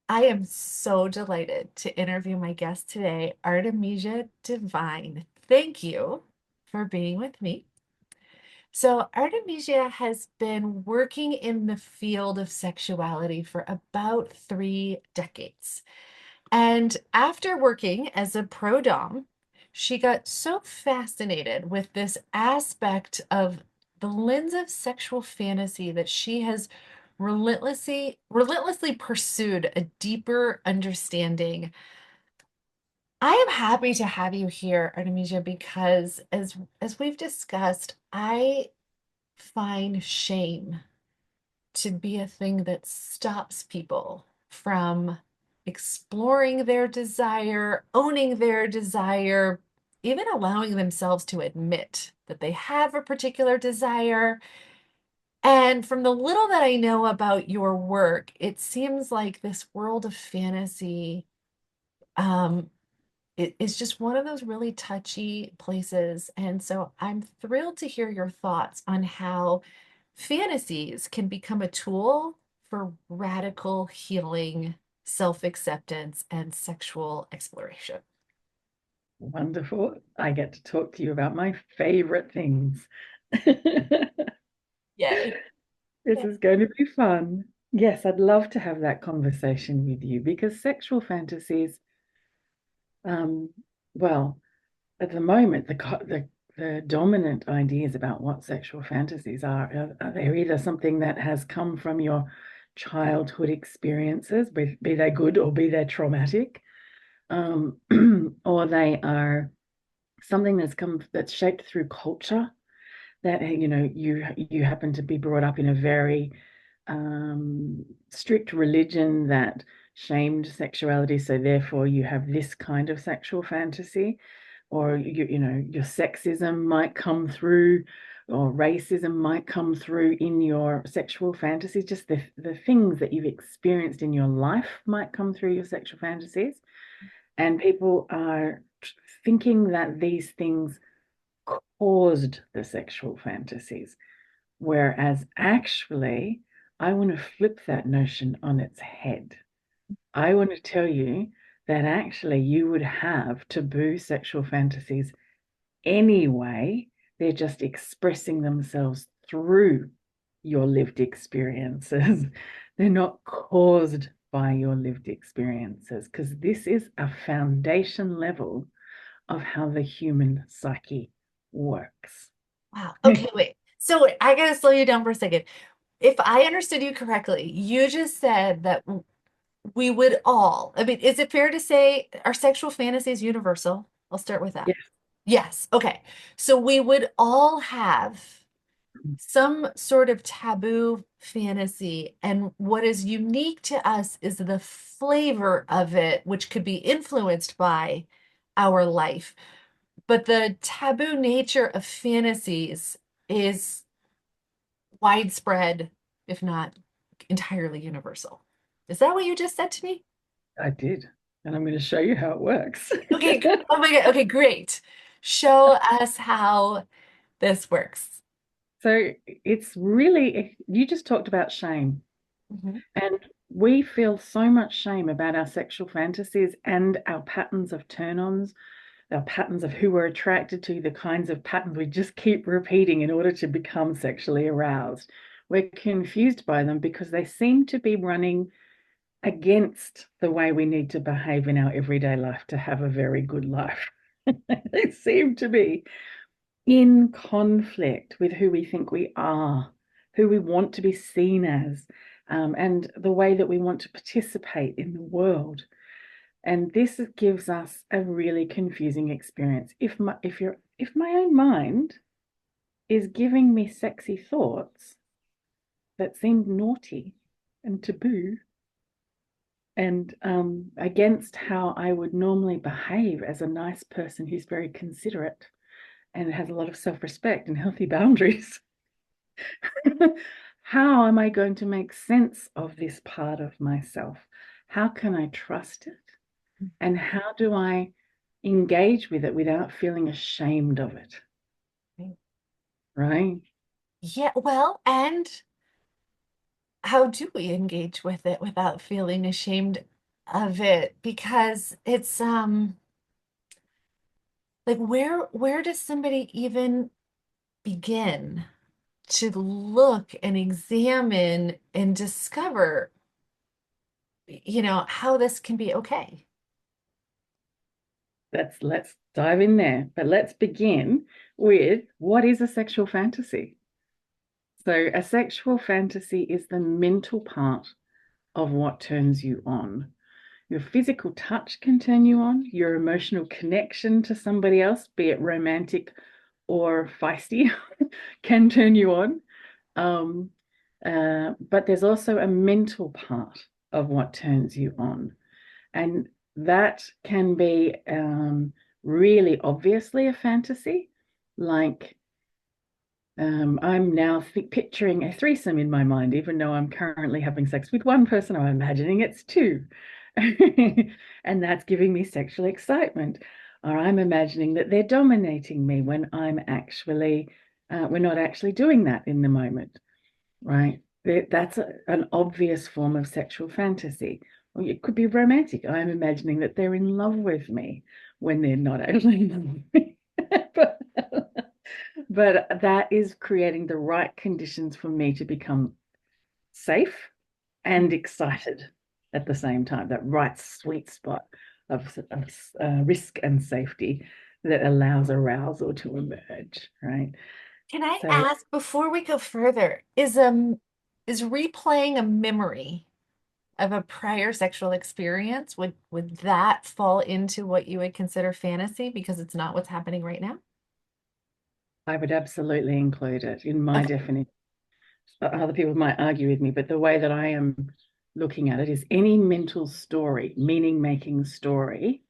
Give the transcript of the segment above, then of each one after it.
I am so delighted to interview my guest today, Artemisia de Vine. Thank you for being with me. So, Artemisia has been working in the field of sexuality for about 3 decades. And after working as a pro dom, she got so fascinated with this aspect of the lens of sexual fantasy that she has relentlessly pursued a deeper understanding. I am happy to have you here, Artemisia, because as we've discussed, I find shame to be a thing that stops people from exploring their desire, owning their desire, even allowing themselves to admit that they have a particular desire. And from the little that I know about your work, it seems like this world of fantasy um, is just one of those really touchy places. And so I'm thrilled to hear your thoughts on how fantasies can become a tool for radical healing, self-acceptance, and sexual exploration. Wonderful. I get to talk to you about my favorite things. Yay. This Yeah. is going to be fun. Yes, I'd love to have that conversation with you because sexual fantasies, um, well, at the moment, the dominant ideas about what sexual fantasies are they're either something that has come from your childhood experiences, be they good or be they traumatic, um, or they are something that's shaped through culture that you happen to be brought up in a very strict religion that shamed sexuality, so therefore you have this kind of sexual fantasy, or your sexism might come through, or racism might come through in your sexual fantasies. Just the things that you've experienced in your life might come through your sexual fantasies, and people are thinking that these things caused the sexual fantasies. Whereas actually, I want to flip that notion on its head. I want to tell you that actually you would have taboo sexual fantasies anyway. They're just expressing themselves through your lived experiences. They're not caused by your lived experiences, because this is a foundation level of how the human psyche works. Wow. Okay, wait. So I gotta slow you down for a second. If I understood you correctly, you just said that we would all, I mean, is it fair to say our sexual fantasy is universal? I'll start with that. Yes. Yes. Okay. So we would all have some sort of taboo fantasy. And what is unique to us is the flavor of it, which could be influenced by our life. But the taboo nature of fantasies is widespread, if not entirely universal. Is that what you just said to me? I did. And I'm going to show you how it works. Okay. Oh my God. Okay, great. Show us how this works. So it's really, you just talked about shame. Mhm. And we feel so much shame about our sexual fantasies and our patterns of turn ons, our patterns of who we're attracted to, the kinds of patterns we just keep repeating in order to become sexually aroused. We're confused by them because they seem to be running against the way we need to behave in our everyday life to have a very good life. They seem to be in conflict with who we think we are, who we want to be seen as, and the way that we want to participate in the world. And this gives us a really confusing experience. If my own mind is giving me sexy thoughts that seem naughty and taboo, and against how I would normally behave as a nice person who's very considerate and has a lot of self-respect and healthy boundaries. How am I going to make sense of this part of myself? How can I trust it? And how do I engage with it without feeling ashamed of it? Right? Yeah, well, and how do we engage with it without feeling ashamed? of it because it's like where does somebody even begin to look and examine and discover, how this can be okay? Let's dive in there. But let's begin with what is a sexual fantasy? So a sexual fantasy is the mental part of what turns you on. Your physical touch can turn you on, your emotional connection to somebody else, be it romantic or feisty, can turn you on. Um, but there's also a mental part of what turns you on. And that can be really obviously a fantasy, like I'm now picturing a threesome in my mind, even though I'm currently having sex with one person, I'm imagining it's two. And that's giving me sexual excitement. Or I'm imagining that they're dominating me when we're not actually doing that in the moment, right? That's an obvious form of sexual fantasy. Or it could be romantic. I'm imagining that they're in love with me when they're not actually in love with me. but, but that is creating the right conditions for me to become safe and excited at the same time, that right sweet spot of risk and safety that allows arousal to emerge, right? Can I So ask before we go further, is replaying a memory of a prior sexual experience, would that fall into what you would consider fantasy because it's not what's happening right now? I would absolutely include it in my Okay, definition. Other people might argue with me, but the way that I am looking at it is any mental story, meaning making story,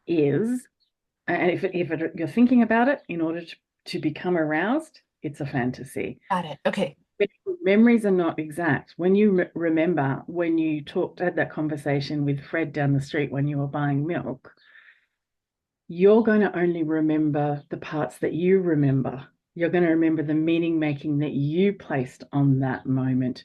is, and if you're thinking about it in order to become aroused, it's a fantasy. got it. Okay, Memories are not exact. When you remember when you had that conversation with Fred down the street when you were buying milk, you're going to only remember the parts that you remember. You're going to remember the meaning making that you placed on that moment.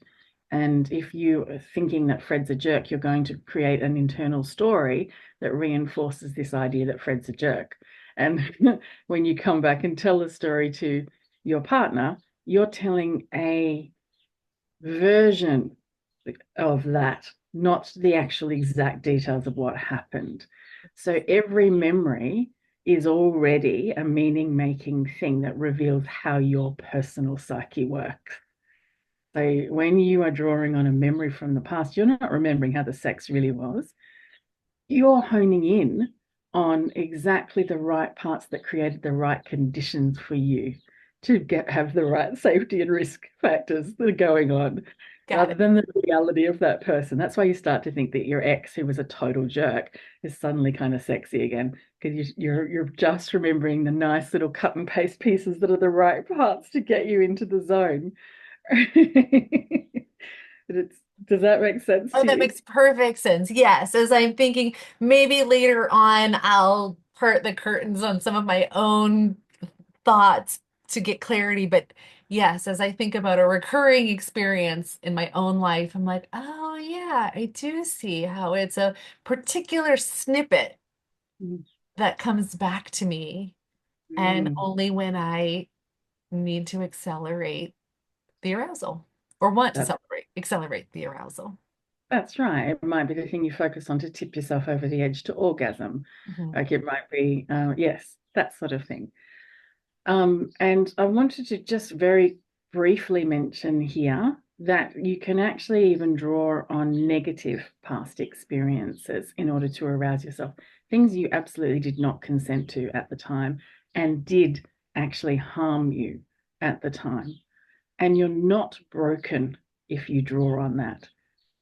And if you are thinking that Fred's a jerk, you're going to create an internal story that reinforces this idea that Fred's a jerk. And when you come back and tell the story to your partner, you're telling a version of that, not the actual exact details of what happened. So every memory is already a meaning making thing that reveals how your personal psyche works. So when you are drawing on a memory from the past, you're not remembering how the sex really was. You're honing in on exactly the right parts that created the right conditions for you to have the right safety and risk factors that are going on, got rather it. than the reality of that person. That's why you start to think that your ex, who was a total jerk, is suddenly kind of sexy again because you're just remembering the nice little cut and paste pieces that are the right parts to get you into the zone. it's Does that make sense Oh, to that you? makes perfect sense. Yes, as I'm thinking, maybe later on I'll part the curtains on some of my own thoughts to get clarity. But yes, as I think about a recurring experience in my own life, I'm like, oh yeah, I do see how it's a particular snippet that comes back to me. And Mm. only when I need to accelerate the arousal or want to That's accelerate the arousal. That's right. It might be the thing you focus on to tip yourself over the edge to orgasm. Mhm. Like it might be, yes, that sort of thing. And I wanted to just very briefly mention here that you can actually even draw on negative past experiences in order to arouse yourself. Things you absolutely did not consent to at the time and did actually harm you at the time. And you're not broken if you draw on that.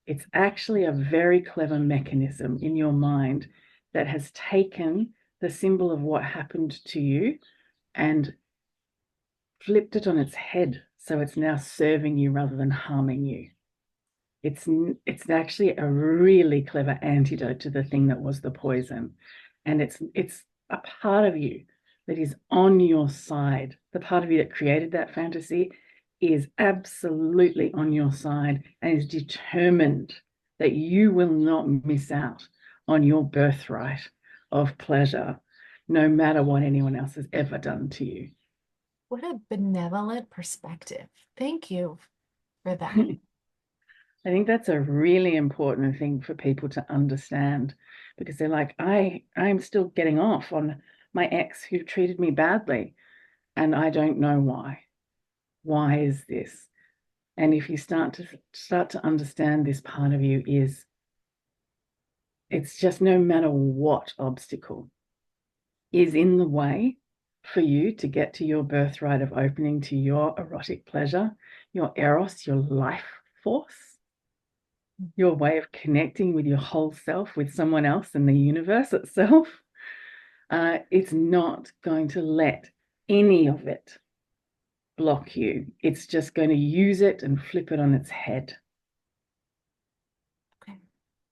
It's actually a very clever mechanism in your mind that has taken the symbol of what happened to you and flipped it on its head. So it's now serving you rather than harming you. It's actually a really clever antidote to the thing that was the poison. And it's a part of you that is on your side. The part of you that created that fantasy is absolutely on your side and is determined that you will not miss out on your birthright of pleasure, no matter what anyone else has ever done to you. What a benevolent perspective. Thank you for that. I think that's a really important thing for people to understand because they're like, I'm still getting off on my ex who treated me badly, and I don't know why. Why is this? And if you start to understand this part of you is it's just no matter what obstacle is in the way for you to get to your birthright of opening to your erotic pleasure, your eros, your life force, your way of connecting with your whole self, with someone else and the universe itself, it's not going to let any of it block you. It's just going to use it and flip it on its head. Okay.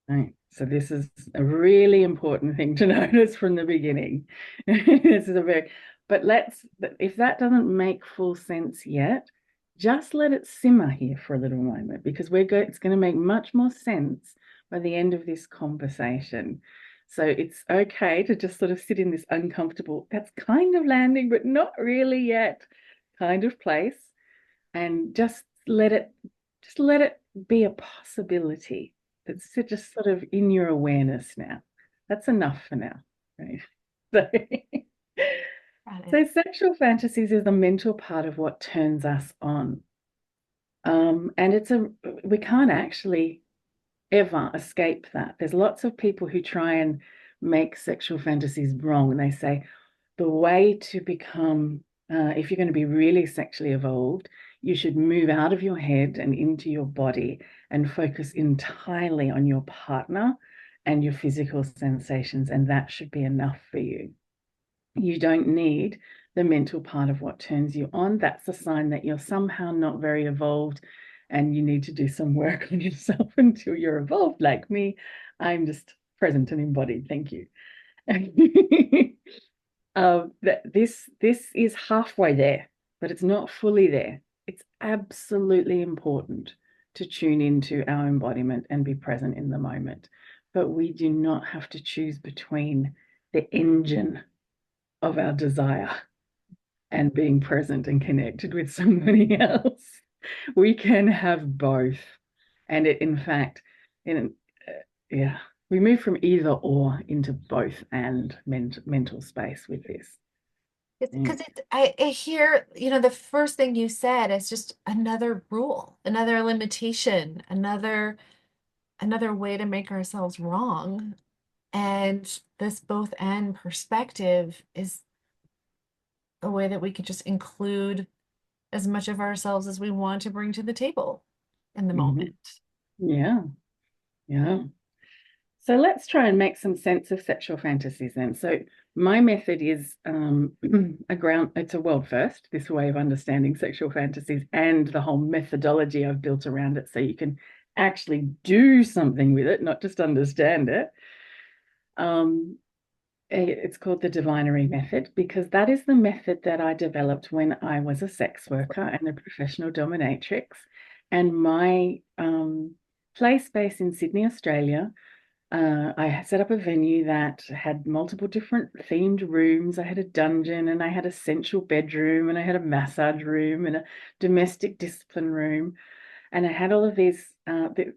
Right. So this is a really important thing to notice from the beginning. This is a very, but if that doesn't make full sense yet, just let it simmer here for a little moment because it's going to make much more sense by the end of this conversation. So it's okay to just sort of sit in this uncomfortable, that's kind of landing, but not really yet kind of place, and just let it be a possibility. It's just sort of in your awareness now. That's enough for now, right? So, Got it. so sexual fantasies is the mental part of what turns us on. And we can't actually ever escape that. There's lots of people who try and make sexual fantasies wrong. And they say the way to become, if you're going to be really sexually evolved, you should move out of your head and into your body and focus entirely on your partner and your physical sensations. And that should be enough for you. You don't need the mental part of what turns you on. That's a sign that you're somehow not very evolved and you need to do some work on yourself until you're evolved like me. I'm just present and embodied. Thank you. This is halfway there, but it's not fully there. It's absolutely important to tune into our embodiment and be present in the moment. But we do not have to choose between the engine of our desire and being present and connected with somebody else. We can have both. And in fact, yeah, we move from either or into both and mental space with this. Because I hear, the first thing you said is just another rule, another limitation, another way to make ourselves wrong. And this both and perspective is a way that we could just include as much of ourselves as we want to bring to the table in the Mm-hmm. moment. Yeah, yeah. So let's try and make some sense of sexual fantasies then. So my method is it's a world first, this way of understanding sexual fantasies and the whole methodology I've built around it so you can actually do something with it, not just understand it. It's called the deVinery method because that is the method that I developed when I was a sex worker and a professional dominatrix. And my play space in Sydney, Australia, I set up a venue that had multiple different themed rooms. I had a dungeon and I had a sensual bedroom and I had a massage room and a domestic discipline room. And I had all of these,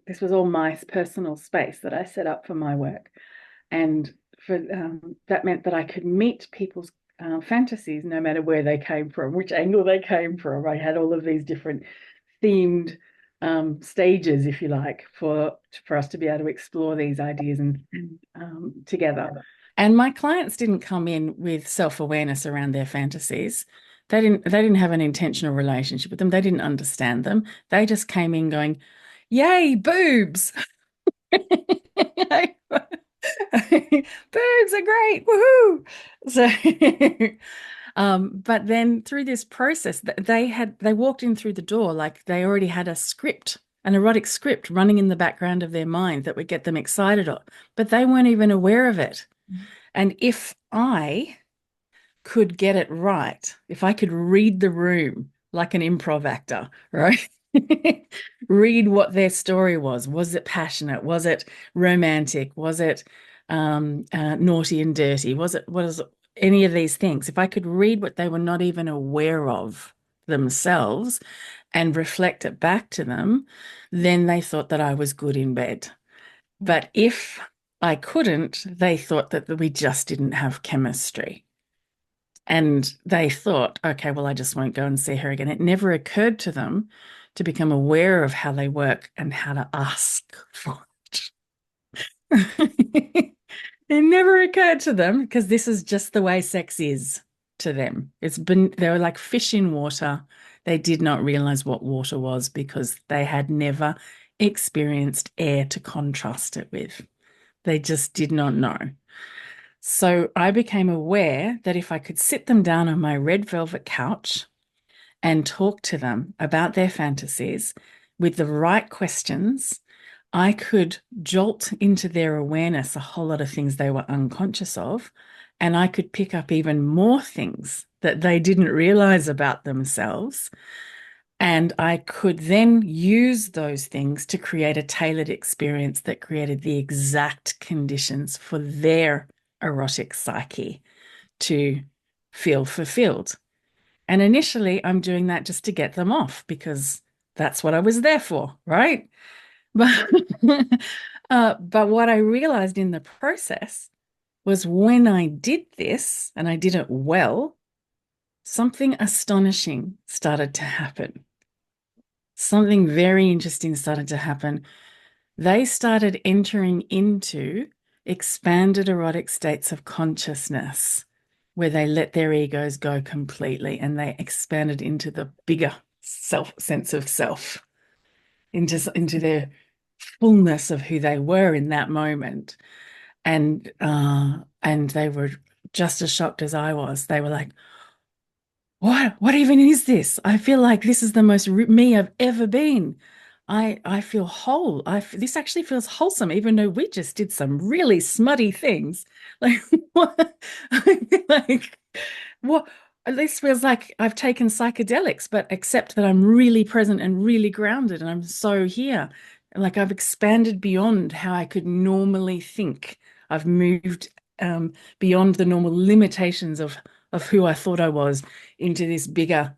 this was all my personal space that I set up for my work. And that meant that I could meet people's fantasies no matter where they came from, which angle they came from. I had all of these different themed stages, if you like, for us to be able to explore these ideas and together. And my clients didn't come in with self-awareness around their fantasies. They didn't have an intentional relationship with them. They didn't understand them. They just came in going, "Yay, boobs." Boobs are great. Woohoo. So but then through this process, they walked in through the door like they already had a script, an erotic script running in the background of their mind that would get them excited, but they weren't even aware of it. And if I could get it right, if I could read the room like an improv actor, right? read what their story was. Was it passionate? Was it romantic? Was it naughty and dirty? Was any of these things? If I could read what they were not even aware of themselves and reflect it back to them, then they thought that I was good in bed. But if I couldn't, they thought that we just didn't have chemistry. And they thought, okay, well, I just won't go and see her again. It never occurred to them to become aware of how they work and how to ask for it. It never occurred to them because this is just the way sex is to them. They were like fish in water. They did not realize what water was because they had never experienced air to contrast it with. They just did not know. So I became aware that if I could sit them down on my red velvet couch and talk to them about their fantasies with the right questions, I could jolt into their awareness a whole lot of things they were unconscious of, and I could pick up even more things that they didn't realize about themselves. And I could then use those things to create a tailored experience that created the exact conditions for their erotic psyche to feel fulfilled. And initially, I'm doing that just to get them off because that's what I was there for, right? But, but what I realized in the process was when I did this and I did it well, something astonishing started to happen. Something very interesting started to happen. They started entering into expanded erotic states of consciousness where they let their egos go completely and they expanded into the bigger sense of self, into their fullness of who they were in that moment. And they were just as shocked as I was. They were like, what even is this? I feel like this is the most me I've ever been. I feel whole. This actually feels wholesome, even though we just did some really smutty things. Like what? Like what? This feels like I've taken psychedelics, but except that I'm really present and really grounded, and I'm so here. Like I've expanded beyond how I could normally think. I've moved beyond the normal limitations of who I thought I was into this bigger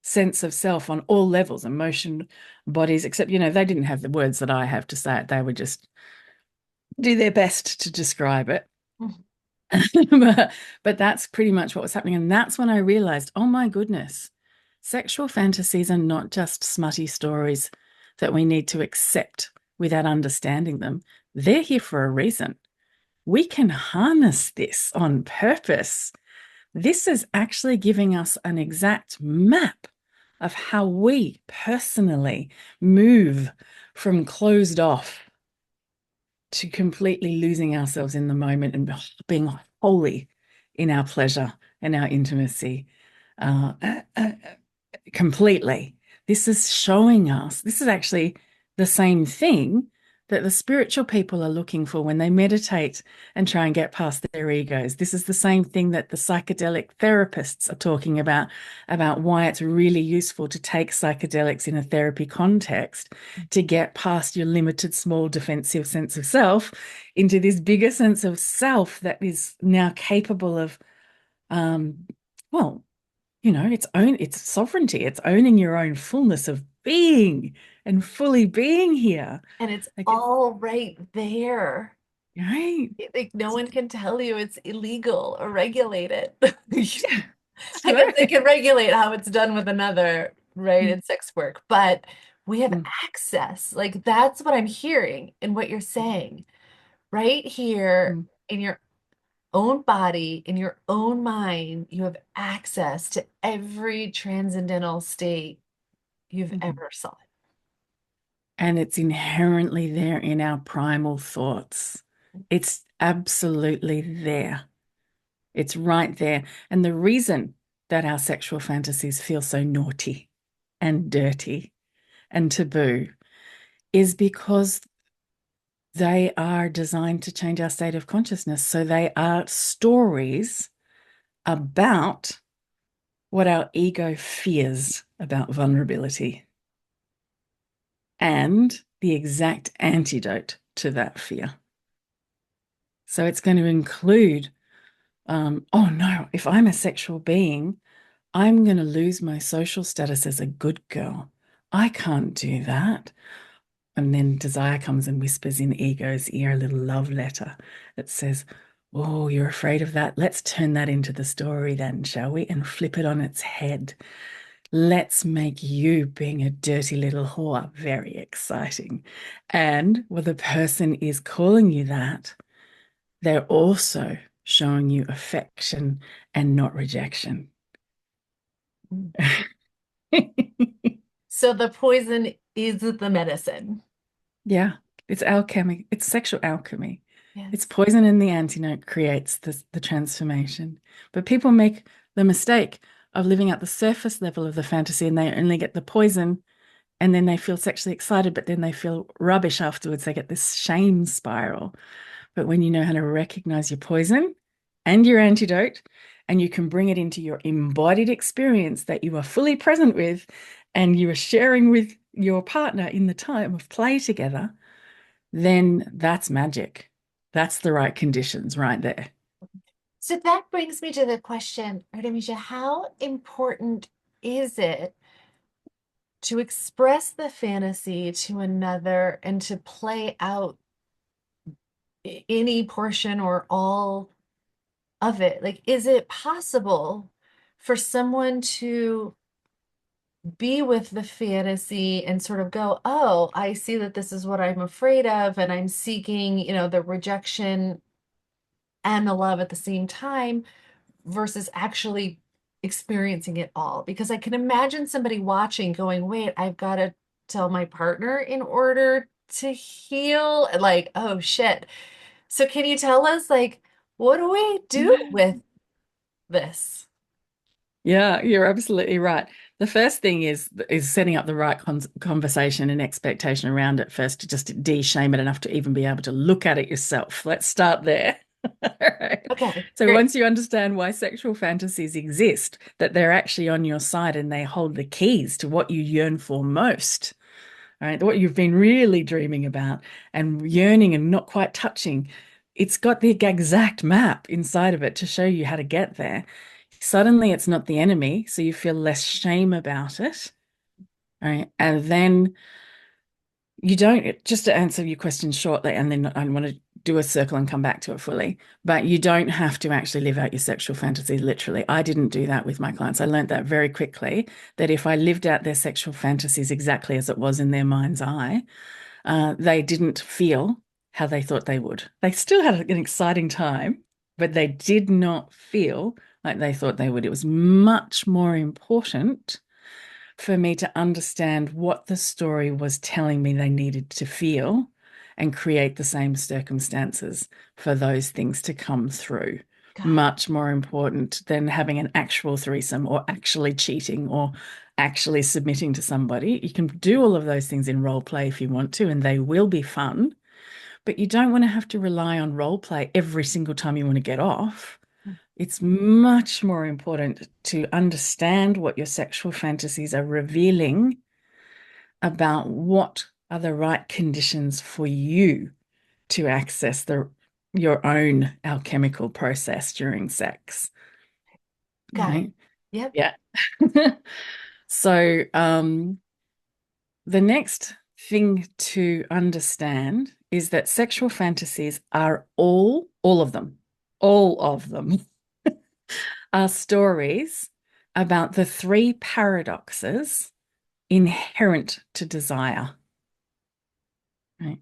sense of self on all levels, emotion, bodies, except, they didn't have the words that I have to say it. They would just do their best to describe it. but that's pretty much what was happening. And that's when I realized, oh my goodness, sexual fantasies are not just smutty stories that we need to accept without understanding them. They're here for a reason. We can harness this on purpose. This is actually giving us an exact map of how we personally move from closed off to completely losing ourselves in the moment and being wholly in our pleasure and our intimacy uh, uh, uh, completely. This is showing us, this is actually the same thing that the spiritual people are looking for when they meditate and try and get past their egos. This is the same thing that the psychedelic therapists are talking about why it's really useful to take psychedelics in a therapy context to get past your limited, small, defensive sense of self into this bigger sense of self that is now capable of, well, it's sovereignty. It's owning your own fullness of being and fully being here. And it's Like it's all right there. right. Like no one can tell you it's illegal or regulate it. Yeah, that's I guess they right. can regulate how it's done with another, right, Mm, in sex work, but we have mm, access. Like that's what I'm hearing in what you're saying. Right here mm, in your own body, in your own mind, you have access to every transcendental state you've mm. ever sought. And it's inherently there in our primal thoughts. It's absolutely there. It's right there. And the reason that our sexual fantasies feel so naughty and dirty and taboo is because they are designed to change our state of consciousness. So they are stories about what our ego fears about vulnerability. and the exact antidote to that fear. So it's going to include, oh no, if I'm a sexual being, I'm going to lose my social status as a good girl. I can't do that. And then desire comes and whispers in ego's ear a little love letter that says, oh, you're afraid of that. Let's turn that into the story then, shall we? And flip it on its head. Let's make you being a dirty little whore very exciting. And well, the person is calling you that, they're also showing you affection and not rejection. So the poison is the medicine. Yeah, it's alchemy. It's sexual alchemy. It's Yes. poison and the antidote creates the transformation. But people make the mistake of living at the surface level of the fantasy and they only get the poison and then they feel sexually excited, but then they feel rubbish afterwards. They get this shame spiral. But when you know how to recognize your poison and your antidote, and you can bring it into your embodied experience that you are fully present with, and you are sharing with your partner in the time of play together, then that's magic. That's the right conditions right there. So that brings me to the question, Artemisia, how important is it to express the fantasy to another and to play out any portion or all of it? Like, is it possible for someone to be with the fantasy and sort of go, oh, I see that this is what I'm afraid of, and I'm seeking, the rejection and the love at the same time, versus actually experiencing it all? Because I can imagine somebody watching going, wait, I've got to tell my partner in order to heal. Like, oh shit. So can you tell us, like, what do we do with this? Yeah, you're absolutely right. The first thing is setting up the right conversation and expectation around it first to just de-shame it enough to even be able to look at it yourself. Let's start there. All right. Okay, So great. once you understand why sexual fantasies exist, that they're actually on your side and they hold the keys to what you yearn for most, right? What you've been really dreaming about and yearning and not quite touching, it's got the exact map inside of it to show you how to get there. Suddenly it's not the enemy, so you feel less shame about it, right? And then you don't, just to answer your question shortly, and then I want to do a circle and come back to it fully, but you don't have to actually live out your sexual fantasies literally. I didn't do that with my clients. I learned that very quickly, that if I lived out their sexual fantasies exactly as it was in their mind's eye, they didn't feel how they thought they would. They still had an exciting time, but they did not feel like they thought they would. It was much more important for me to understand what the story was telling me they needed to feel and create the same circumstances for those things to come through. God. Much more important than having an actual threesome or actually cheating or actually submitting to somebody. You can do all of those things in role play if you want to, and they will be fun, but you don't want to have to rely on role play every single time you want to get off. It's much more important to understand what your sexual fantasies are revealing about what are the right conditions for you to access your own alchemical process during sex. Got it. Right? Yep. Yeah. So the next thing to understand is that sexual fantasies are all of them are stories about the three paradoxes inherent to desire. Right?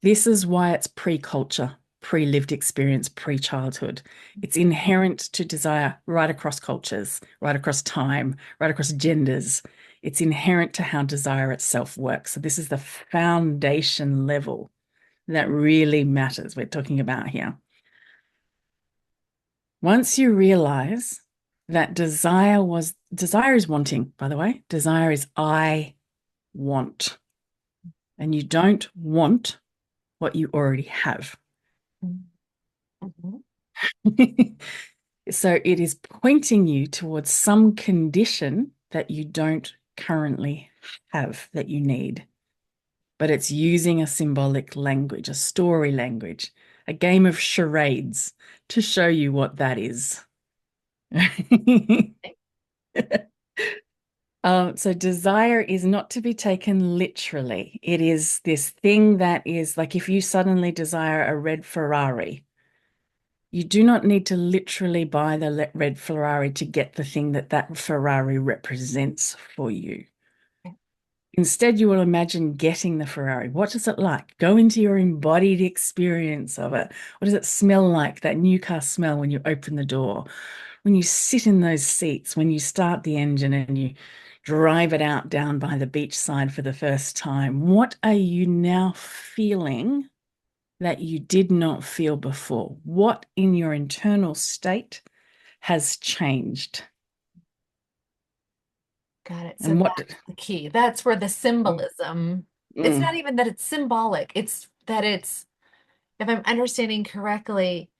This is why it's pre-culture, pre-lived experience, pre-childhood. It's inherent to desire right across cultures, right across time, right across genders. It's inherent to how desire itself works. So this is the foundation level that really matters we're talking about here. Once you realize that desire is wanting, by the way, desire is I want, and you don't want what you already have. Mhm. So it is pointing you towards some condition that you don't currently have that you need. but it's using a symbolic language, a story language, a game of charades to show you what that is. So desire is not to be taken literally. It is this thing that is like if you suddenly desire a red Ferrari, you do not need to literally buy the red Ferrari to get the thing that that Ferrari represents for you. Instead, you will imagine getting the Ferrari. What does it like? Go into your embodied experience of it. What does it smell like? That new car smell when you open the door, when you sit in those seats, when you start the engine and you drive it out down by the beachside for the first time. What are you now feeling that you did not feel before? What in your internal state has changed? Got it. So And what that's the key. That's where the mm, symbolism, it's not mm, even that it's symbolic, it's that it's, if I'm understanding correctly,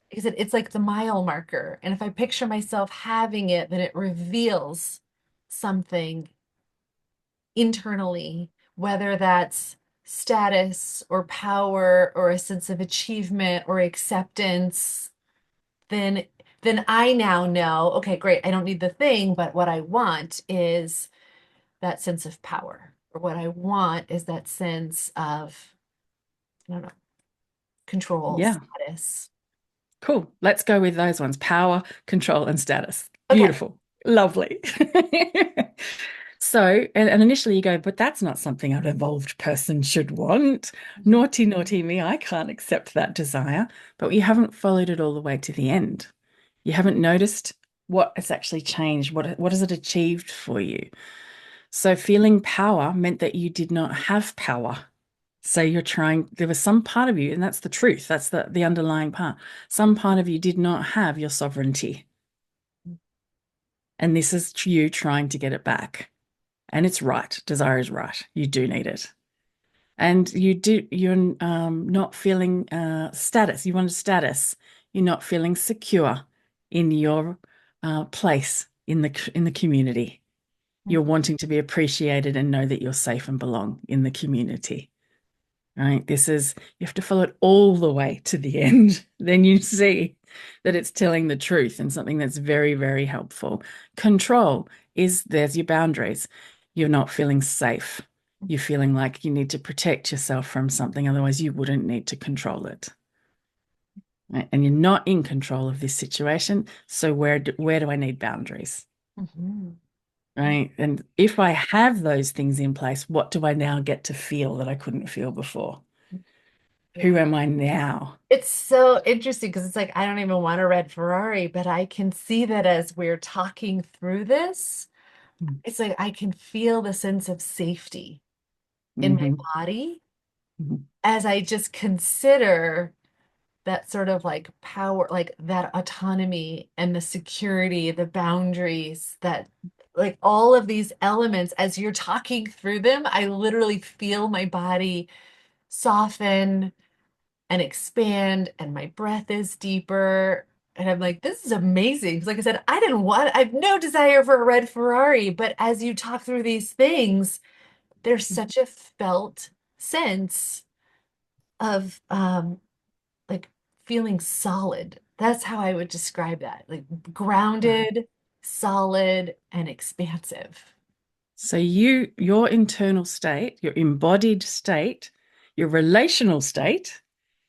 because it's like the mile marker. And if I picture myself having it, then it reveals something internally, whether that's status or power or a sense of achievement or acceptance, then I now know, okay, great, I don't need the thing, but what I want is that sense of power. Or what I want is that sense of, I don't know, control, yeah. status. Cool. Let's go with those ones. Power, control, and status. Okay. Beautiful. Lovely. So, and initially you go, but that's not something an evolved person should want. Mhm. Naughty, naughty me. I can't accept that desire. But you haven't followed it all the way to the end. You haven't noticed what has actually changed. What has it achieved for you? So, feeling power meant that you did not have power. So you're trying, there was some part of you, and that's the truth, that's the underlying part. Some part of you did not have your sovereignty. And this is you trying to get it back. And it's right. Desire is right. You do need it. And you're not feeling status. You want a status. You're not feeling secure in your place in the community. You're wanting to be appreciated and know that you're safe and belong in the community. Right? This is, you have to follow it all the way to the end. Then you see that it's telling the truth and something that's very, very helpful. Control is there's your boundaries. You're not feeling safe. You're feeling like you need to protect yourself from something, otherwise, you wouldn't need to control it. Right? And you're not in control of this situation. So, where do I need boundaries? Mhm. Right. And if I have those things in place, what do I now get to feel that I couldn't feel before? Who Yeah. am I now? It's so interesting because it's like I don't even want a red Ferrari, but I can see that as we're talking through this, it's like I can feel the sense of safety in my Mm-hmm. body Mm-hmm. as I just consider that sort of like power, like that autonomy and the security, the boundaries, that like all of these elements, as you're talking through them, I literally feel my body soften and expand, and my breath is deeper. And I'm like, this is amazing. 'Cause like I said, I have no desire for a red Ferrari. But as you talk through these things, there's such a felt sense of like feeling solid. That's how I would describe that. Like Right. grounded, solid, and expansive. So your internal state, your embodied state, your relational state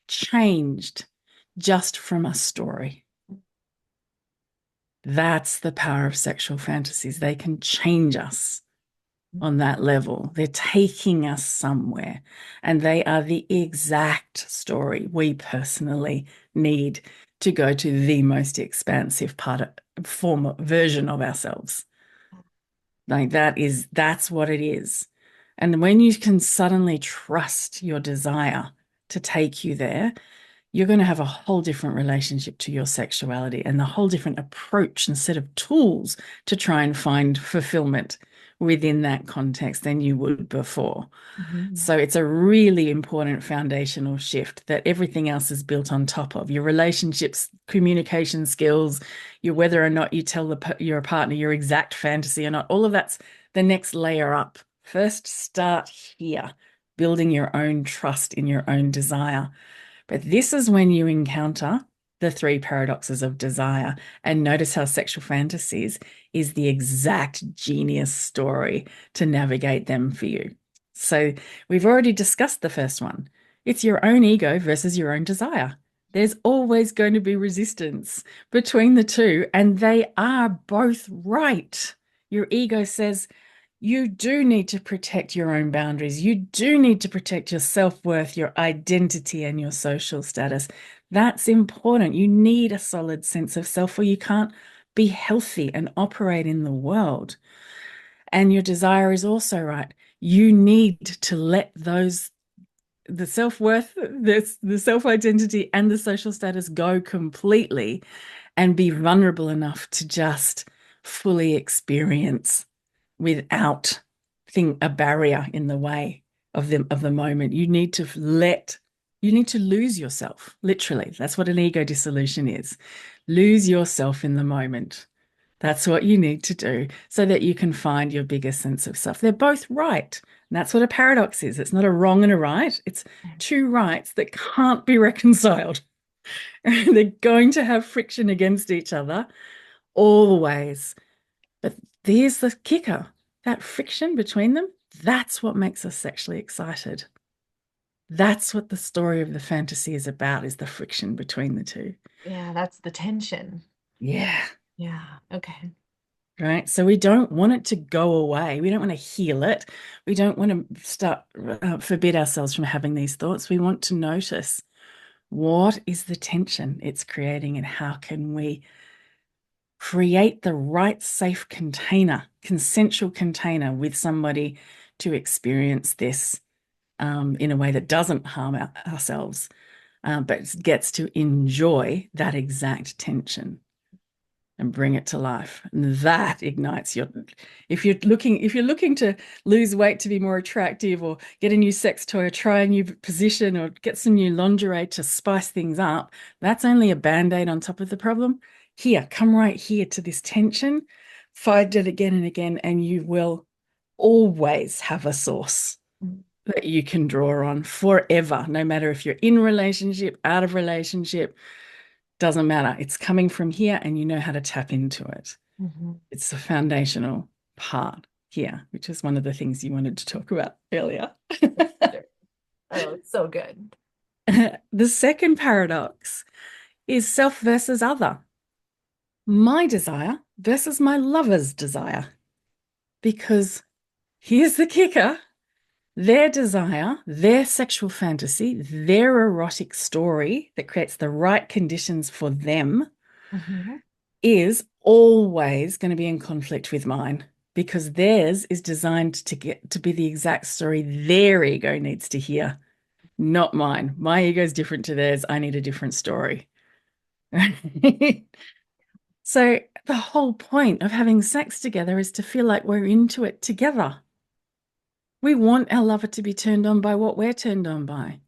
changed just from a story. That's the power of sexual fantasies. They can change us on that level. They're taking us somewhere, and they are the exact story we personally need to go to the most expansive version of ourselves. Like that's what it is. And when you can suddenly trust your desire to take you there, you're going to have a whole different relationship to your sexuality and a whole different approach and set of tools to try and find fulfillment within that context than you would before. Mhm. So it's a really important foundational shift that everything else is built on top of your relationships, communication skills, your whether or not you tell your partner your exact fantasy or not. All of that's the next layer up. First, start here building your own trust in your own desire. But this is when you encounter the three paradoxes of desire and notice how sexual fantasies is the exact genius story to navigate them for you. So we've already discussed the first one. It's your own ego versus your own desire. There's always going to be resistance between the two, and they are both right. Your ego says, you do need to protect your own boundaries. You do need to protect your self-worth, your identity, and your social status. That's important. You need a solid sense of self, or you can't be healthy and operate in the world. And your desire is also right. You need to let those, the self-worth, the self-identity, and the social status go completely and be vulnerable enough to just fully experience without a barrier in the way of the moment. You need to lose yourself, literally. That's what an ego dissolution is. Lose yourself in the moment. That's what you need to do so that you can find your biggest sense of self. They're both right. And that's what a paradox is. It's not a wrong and a right. It's two rights that can't be reconciled. They're going to have friction against each other always. But there's the kicker. That friction between them, that's what makes us sexually excited. That's what the story of the fantasy is about, is the friction between the two. Yeah, that's the tension. Yeah. Yeah. Okay. Right. So we don't want it to go away. We don't want to heal it. We don't want to forbid ourselves from having these thoughts. We want to notice what is the tension it's creating and how can we create the right safe container, consensual container with somebody to experience this in a way that doesn't harm ourselves, but gets to enjoy that exact tension and bring it to life. And that ignites your, if you're looking to lose weight to be more attractive or get a new sex toy or try a new position or get some new lingerie to spice things up, that's only a band-aid on top of the problem. Here, come right here to this tension, find it again and again, and you will always have a source that you can draw on forever, no matter if you're in relationship, out of relationship, doesn't matter. It's coming from here and you know how to tap into it. Mm-hmm. It's a foundational part here, which is one of the things you wanted to talk about earlier. Oh, it's so good. The second paradox is self versus other. My desire versus my lover's desire. Because here's the kicker. Their desire, their sexual fantasy, their erotic story that creates the right conditions for them Mm-hmm. is always going to be in conflict with mine because theirs is designed to get to be the exact story their ego needs to hear, not mine. My ego is different to theirs. I need a different story. So the whole point of having sex together is to feel like we're into it together. We want our lover to be turned on by what we're turned on by.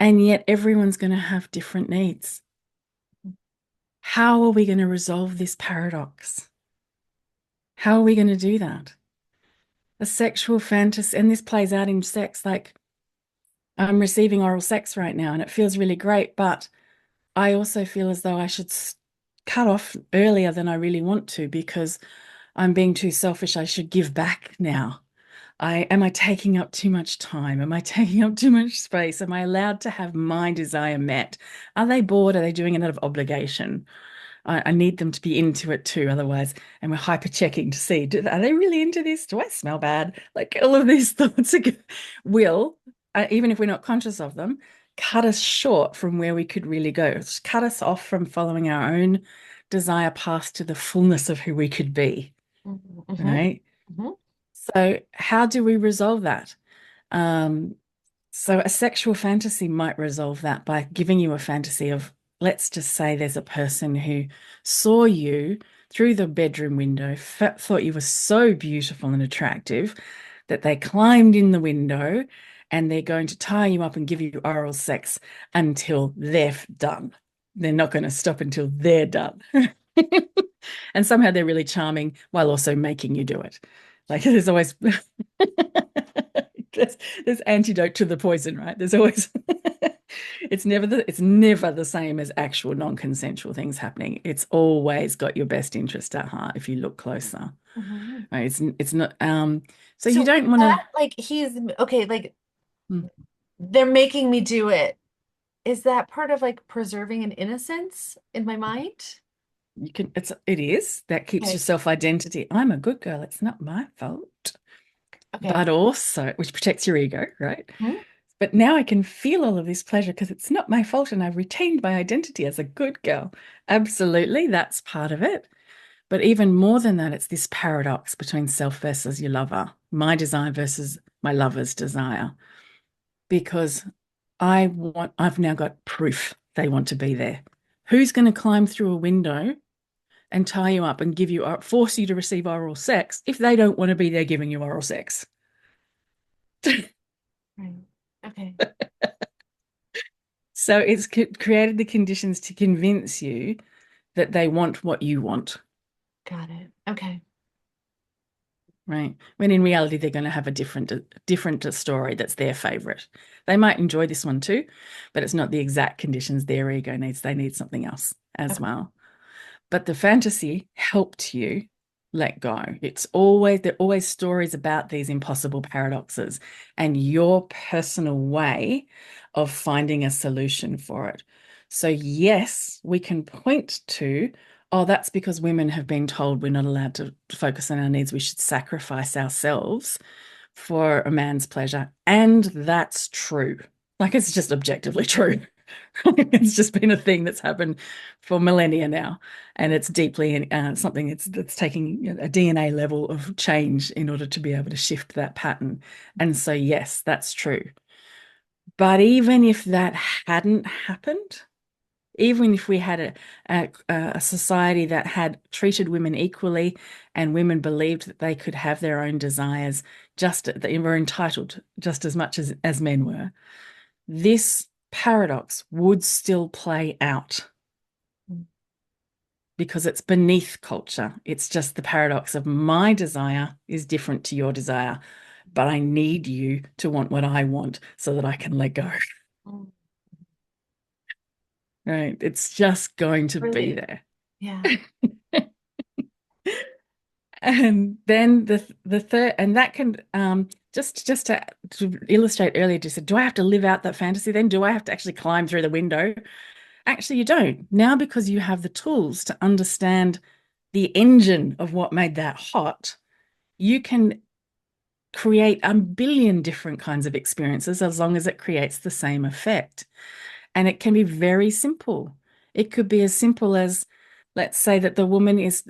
And yet everyone's going to have different needs. How are we going to resolve this paradox? How are we going to do that? A sexual fantasy, and this plays out in sex, like I'm receiving oral sex right now and it feels really great, but I also feel as though I should cut off earlier than I really want to because I'm being too selfish. I should give back now. Am I taking up too much time? Am I taking up too much space? Am I allowed to have my desire met? Are they bored? Are they doing it out of obligation? I need them to be into it too, otherwise, and we're hyper checking to see, are they really into this? Do I smell bad? Like all of these thoughts will, even if we're not conscious of them, cut us short from where we could really go. It's cut us off from following our own desire path to the fullness of who we could be, Mm-hmm. right? Mm-hmm. So how do we resolve that? So a sexual fantasy might resolve that by giving you a fantasy of, let's just say there's a person who saw you through the bedroom window, thought you were so beautiful and attractive that they climbed in the window and they're going to tie you up and give you oral sex until they're done. They're not going to stop until they're done. And somehow they're really charming while also making you do it. Like there's always there's, there's antidote to the poison, right? There's always it's never the same as actual non-consensual things happening. It's always got your best interest at heart if you look closer. Mhm. Right? It's not so you So is don't want that to like he's okay, like they're making me do it. Is that part of like preserving an innocence in my mind? you can it is that keeps your Okay. self-identity. I'm a good girl, it's not my fault. Okay. But also, which protects your ego, right? Hmm? But now I can feel all of this pleasure because it's not my fault and I've retained my identity as a good girl. Absolutely, that's part of it. But even more than that, it's this paradox between self versus your lover, my desire versus my lover's desire. Because I've now got proof they want to be there. Who's going to climb through a window and tie you up and force you to receive oral sex if they don't want to be there giving you oral sex? Right. Okay. So it's created the conditions to convince you that they want what you want, Got it. Okay. right? When in reality, they're going to have a different story that's their favorite. They might enjoy this one too, but it's not the exact conditions their ego needs. They need something else as Okay. well. But the fantasy helped you let go. There are always stories about these impossible paradoxes and your personal way of finding a solution for it. So, yes, we can point to, oh, that's because women have been told we're not allowed to focus on our needs. We should sacrifice ourselves for a man's pleasure. And that's true. Like it's just objectively true. It's just been a thing that's happened for millennia now, and it's deeply something that's taking a DNA level of change in order to be able to shift that pattern. And so, yes, that's true. But even if that hadn't happened, even if we had a society that had treated women equally and women believed that they could have their own desires, just they were entitled just as much as men were, this paradox would still play out because it's beneath culture. It's just the paradox of my desire is different to your desire, but I need you to want what I want so that I can let go. Mm. Right? It's just going to be Really? there. Yeah. And then the third, and that can just to illustrate earlier, just said, do I have to live out that fantasy then? Do I have to actually climb through the window? Actually, you don't. Now, because you have the tools to understand the engine of what made that hot, you can create a billion different kinds of experiences as long as it creates the same effect. And it can be very simple. It could be as simple as, let's say that the woman is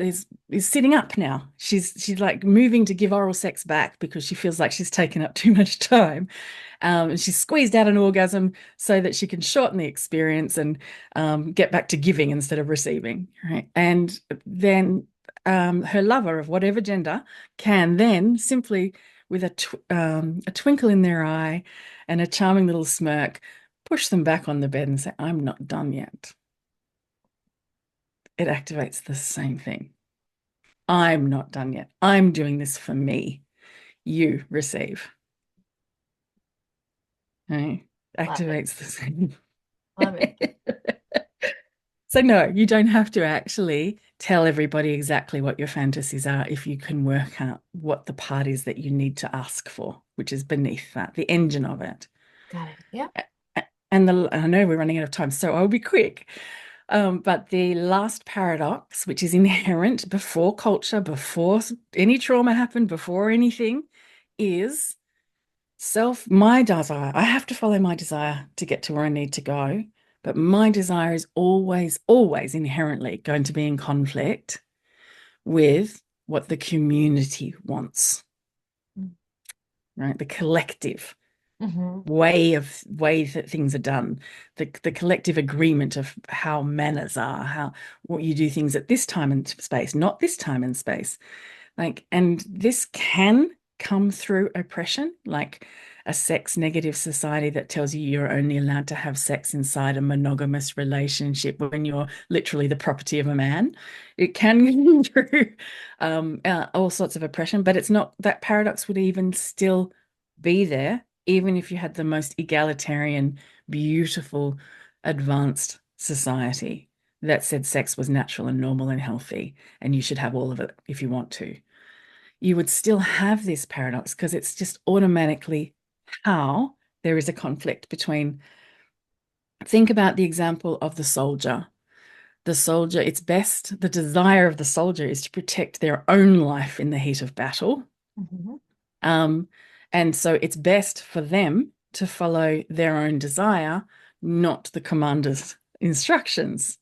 sitting up now. She's like moving to give oral sex back because she feels like she's taken up too much time. And she's squeezed out an orgasm so that she can shorten the experience and get back to giving instead of receiving, right? And then her lover of whatever gender can then simply, with a twinkle in their eye and a charming little smirk, push them back on the bed and say, I'm not done yet. It activates the same thing. I'm not done yet. I'm doing this for me. You receive. Right? Love it. Activates the same. Love it. So, no, you don't have to actually tell everybody exactly what your fantasies are if you can work out what the part is that you need to ask for, which is beneath that, the engine of it. Got it. Yeah. And I know we're running out of time, so I'll be quick. But the last paradox, which is inherent before culture, before any trauma happened, before anything, is my desire. I have to follow my desire to get to where I need to go. But my desire is always, always inherently going to be in conflict with what the community wants, right? The collective Mm-hmm. way that things are done, the collective agreement of how manners are, how what you do things at this time and space, not this time and space. Like, and this can come through oppression, like a sex negative society that tells you you're only allowed to have sex inside a monogamous relationship when you're literally the property of a man. It can come through all sorts of oppression, but it's not that paradox would even still be there, even if you had the most egalitarian, beautiful, advanced society that said sex was natural and normal and healthy, and you should have all of it if you want to. You would still have this paradox because it's just automatically how there is a conflict between. Think about the example of the soldier. The soldier, it's best, the desire of the soldier is to protect their own life in the heat of battle. Mhm. Um, and so it's best for them to follow their own desire, not the commander's instructions.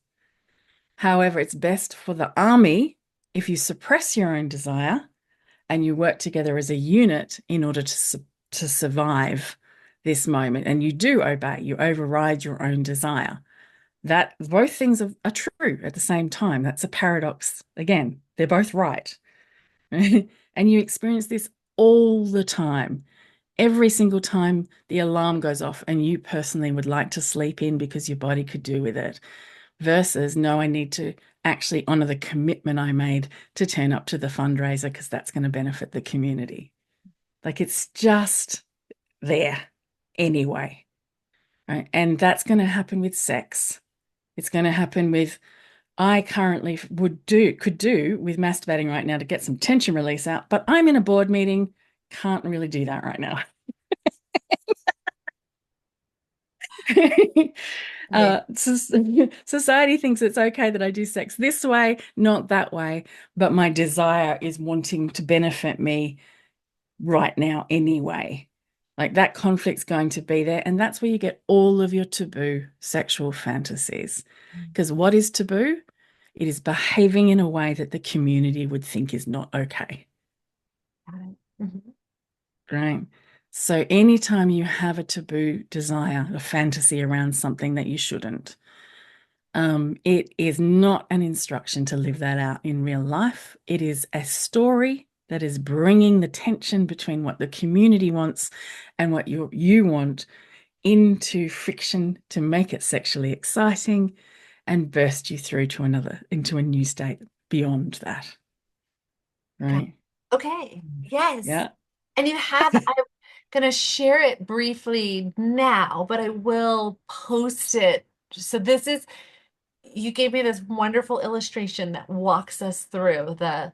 However, it's best for the army if you suppress your own desire and you work together as a unit in order to survive this moment. And you do obey, you override your own desire. That both things are true at the same time. That's a paradox. Again, they're both right. And you experience this all the time. Every single time the alarm goes off and you personally would like to sleep in because your body could do with it, versus no, I need to actually honor the commitment I made to turn up to the fundraiser because that's going to benefit the community. Like it's just there anyway, right? And that's going to happen with sex. It's going to happen with I currently could do with masturbating right now to get some tension release out, but I'm in a board meeting, can't really do that right now. Right. Society thinks it's okay that I do sex this way, not that way, but my desire is wanting to benefit me right now anyway. Like that conflict's going to be there. And that's where you get all of your taboo sexual fantasies. Because what is taboo? It is behaving in a way that the community would think is not okay. Got it. Mhm. Right. So anytime you have a taboo desire, a fantasy around something that you shouldn't, it is not an instruction to live that out in real life. It is a story that is bringing the tension between what the community wants and what you want into friction to make it sexually exciting and burst you through to into a new state beyond that. Got Right. Okay. Yes. Yeah. And I'm going to share it briefly now, but I will post it. So you gave me this wonderful illustration that walks us through the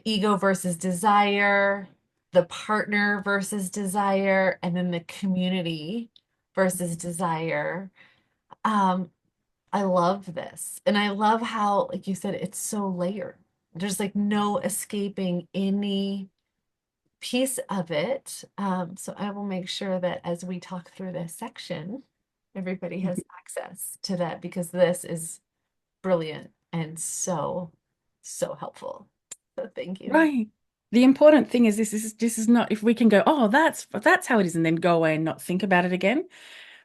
ego versus desire, the partner versus desire, and then the community versus desire. Um, I love this. And I love how, like you said, it's so layered. There's like no escaping any piece of it. So I will make sure that as we talk through this section, everybody has access to that because this is brilliant and so, so helpful. So thank you. Right. The important thing is this is not if we can go, oh, that's how it is, and then go away and not think about it again.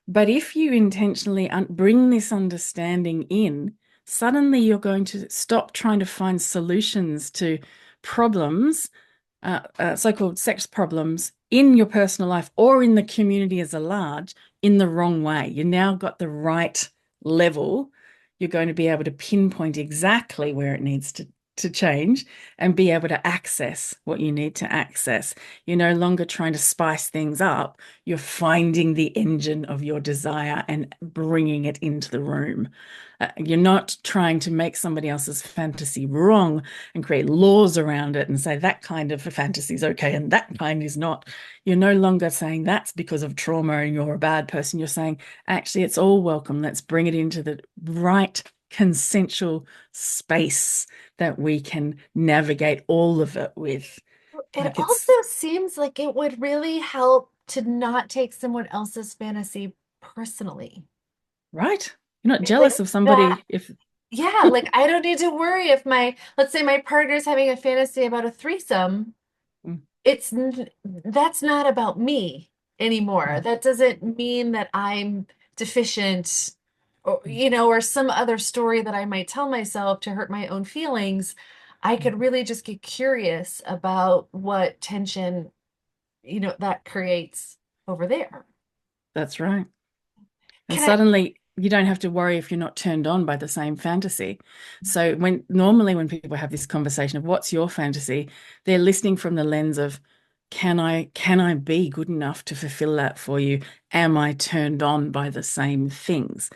But if you intentionally bring this understanding in, suddenly you're going to stop trying to find solutions to problems, so-called sex problems in your personal life or in the community as a large in the wrong way. You now got the right level. You're going to be able to pinpoint exactly where it needs to change and be able to access what you need to access. You're no longer trying to spice things up. You're finding the engine of your desire and bringing it into the room. You're not trying to make somebody else's fantasy wrong and create laws around it and say that kind of a fantasy is okay and that kind is not. You're no longer saying that's because of trauma and you're a bad person. You're saying, actually, it's all welcome. Let's bring it into the right consensual space that we can navigate all of it with. It Like also it's seems like it would really help to not take someone else's fantasy personally. right. You're not Like jealous of that. somebody if Yeah, like I don't need to worry if let's say my partner's having a fantasy about a threesome. Mm, That's not about me anymore. mm, That doesn't mean that I'm deficient or mm, or some other story that I might tell myself to hurt my own feelings. I mm. could really just get curious about what tension, that creates over there. That's right. And Can I suddenly you don't have to worry if you're not turned on by the same fantasy. So when normally when people have this conversation of what's your fantasy, they're listening from the lens of can I be good enough to fulfill that for you? Am I turned on by the same things?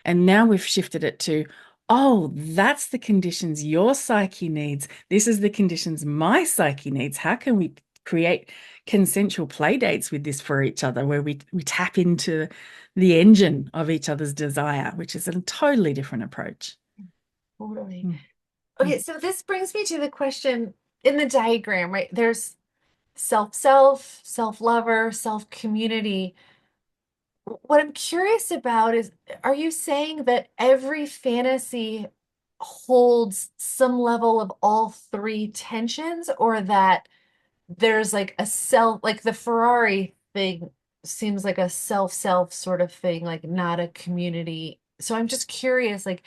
And now we've shifted it to, oh, that's the conditions your psyche needs. This is the conditions my psyche needs. How can we create consensual play dates with this for each other, where we tap into the engine of each other's desire, which is a totally different approach. Totally. Mm. Okay, so this brings me to the question in the diagram, right? There's self-self, self-lover, self-community. What I'm curious about is, are you saying that every fantasy holds some level of all three tensions, or that there's like a self, like the Ferrari thing seems like a self-self sort of thing, like not a community. So I'm just curious, like,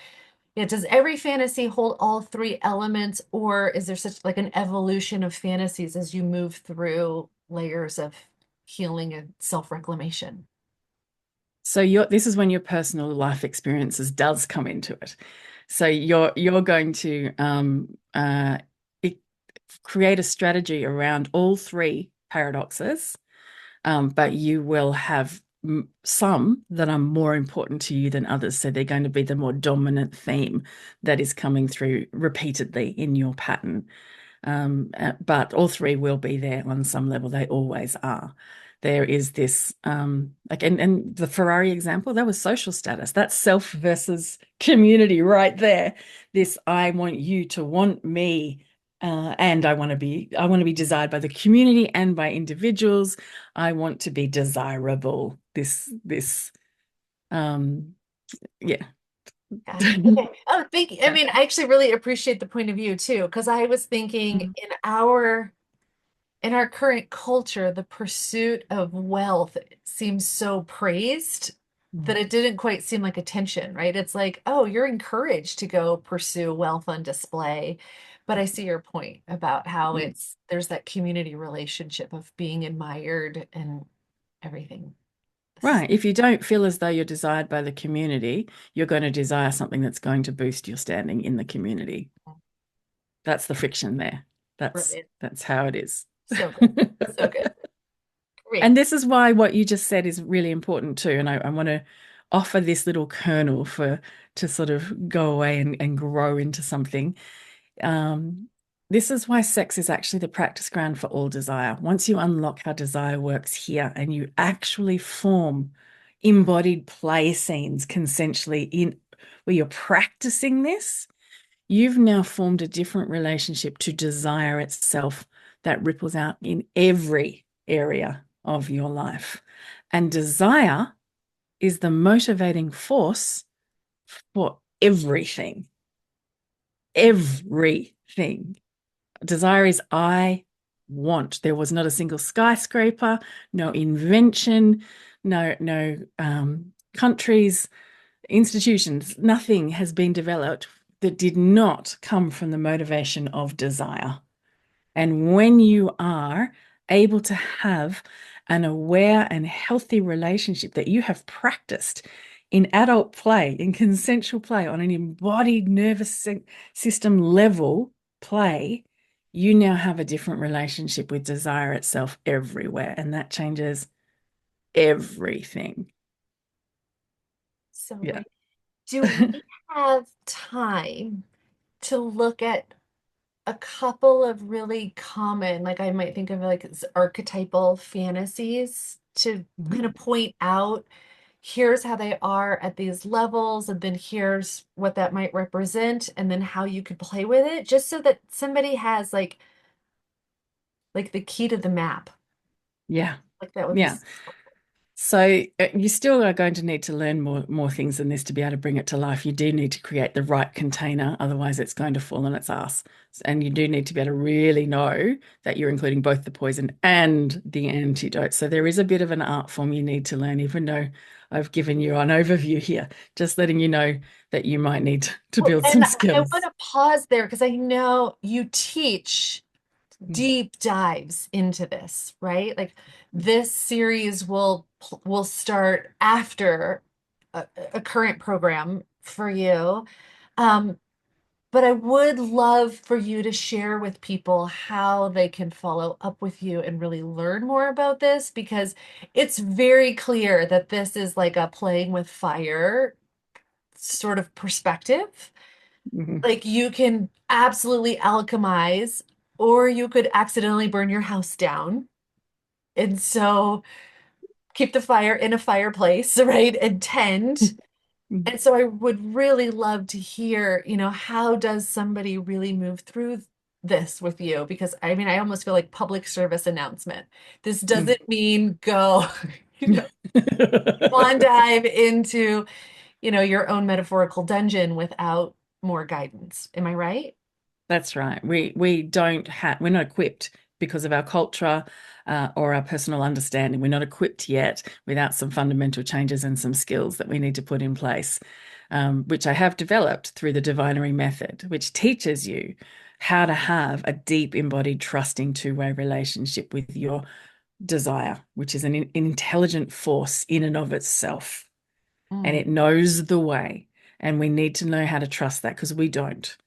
yeah, does every fantasy hold all three elements, or is there such like an evolution of fantasies as you move through layers of healing and self-reclamation? So this is when your personal life experiences does come into it. So you're going to it- create a strategy around all three paradoxes, but you will have some that are more important to you than others. So they're going to be the more dominant theme that is coming through repeatedly in your pattern. But all three will be there on some level. They always are. There is this, like, and the Ferrari example, that was social status. That's self versus community right there. This, I want you to want me, and I want to be desired by the community and by individuals. I want to be desirable. Um, yeah. Got it. Okay. Oh, thank you. I mean, I actually really appreciate the point of view too, because I was thinking in our current culture, the pursuit of wealth seems so praised that it didn't quite seem like attention, right? It's like, oh, you're encouraged to go pursue wealth on display. But I see your point about how there's that community relationship of being admired and everything. Right. If you don't feel as though you're desired by the community, you're going to desire something that's going to boost your standing in the community. That's the friction there. Brilliant. That's how it is. So good. So good. Great. And this is why what you just said is really important too. And I want to offer this little kernel for to sort of go away and grow into something. Um, this is why sex is actually the practice ground for all desire. Once you unlock how desire works here and you actually form embodied play scenes consensually in where you're practicing this, you've now formed a different relationship to desire itself that ripples out in every area of your life. And desire is the motivating force for everything. Everything. Desire is I want. There was not a single skyscraper, no invention, no countries, institutions, nothing has been developed that did not come from the motivation of desire. And when you are able to have an aware and healthy relationship that you have practiced in adult play, in consensual play, on an embodied nervous system level play, you now have a different relationship with desire itself everywhere. And that changes everything. So Yeah. great. Do we have time to look at a couple of really common, like I might think of like archetypal fantasies to kind of point out, here's how they are at these levels, and then here's what that might represent, and then how you could play with it, just so that somebody has like the key to the map. Yeah. Like that would be Yeah. So you still are going to need to learn more things than this to be able to bring it to life. You do need to create the right container, otherwise it's going to fall on its ass. And you do need to be able to really know that you're including both the poison and the antidote. So there is a bit of an art form you need to learn, even though I've given you an overview here, just letting you know that you might need to Well, build and some I want skills. to pause there because I know you teach Mm. deep dives into this, right? Like this series will start after a current program for you. Um, but I would love for you to share with people how they can follow up with you and really learn more about this because it's very clear that this is like a playing with fire sort of perspective. Mhm. Like you can absolutely alchemize, or you could accidentally burn your house down. And so keep the fire in a fireplace, right? And tend. And so I would really love to hear, how does somebody really move through this with you? Because I mean, I almost feel like public service announcement. This doesn't mean go, you know, swan dive into, your own metaphorical dungeon without more guidance. Am I right? That's right. We're not equipped because of our culture or our personal understanding. We're not equipped yet without some fundamental changes and some skills that we need to put in place, which I have developed through the deVinery method, which teaches you how to have a deep, embodied, trusting two-way relationship with your desire, which is an intelligent force in and of itself. And Mm, it knows the way. And we need to know how to trust that because we don't.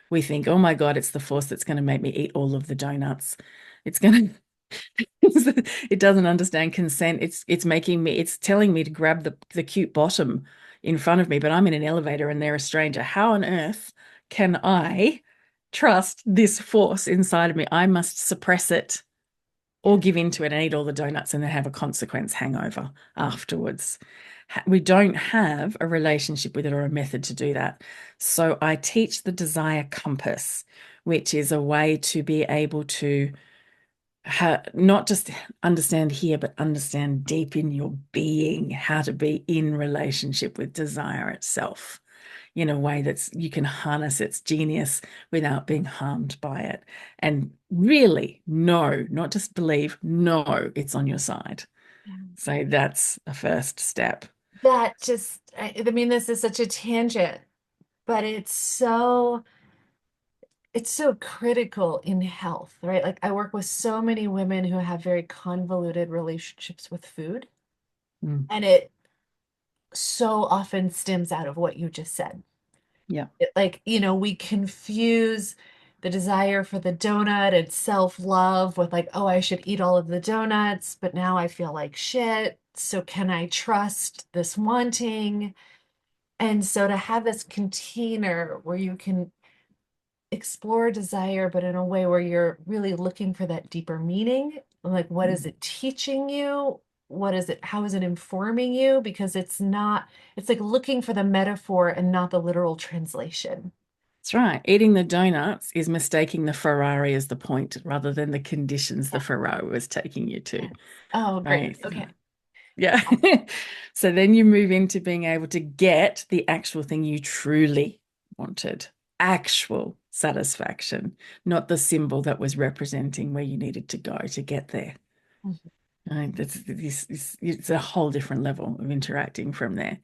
We think, oh my God, it's the force that's going to make me eat all of the donuts. It's going to, it doesn't understand consent. It's telling me to grab the cute bottom in front of me, but I'm in an elevator and they're a stranger. How on earth can I trust this force inside of me? I must suppress it or yeah. give in to it and eat all the donuts and then have a consequence hangover afterwards. We don't have a relationship with it or a method to do that. So I teach the desire compass, which is a way to be able to not just understand here, but understand deep in your being how to be in relationship with desire itself in a way that's you can harness its genius without being harmed by it. And really know, not just believe, know it's on your side. Yeah. So that's a first step. That just, I mean, this is such a tangent, but it's so critical in health, right? Like I work with so many women who have very convoluted relationships with food, Mm, and it so often stems out of what you just said. yeah. Like, we confuse the desire for the donut and self-love with like, oh, I should eat all of the donuts, but now I feel like shit. So can I trust this wanting? And so to have this container where you can explore desire, but in a way where you're really looking for that deeper meaning. Like, what is Mm. it teaching you? What is it? How is it informing you? Because it's like looking for the metaphor and not the literal translation. That's right. Eating the donuts is mistaking the Ferrari as the point rather than the conditions the Yeah. Ferrari was taking you to. Yes. Oh, great. Right. Okay. Yeah. So then you move into being able to get the actual thing you truly wanted, actual satisfaction, not the symbol that was representing where you needed to go to get there. Mhm. Right? It's a whole different level of interacting from there.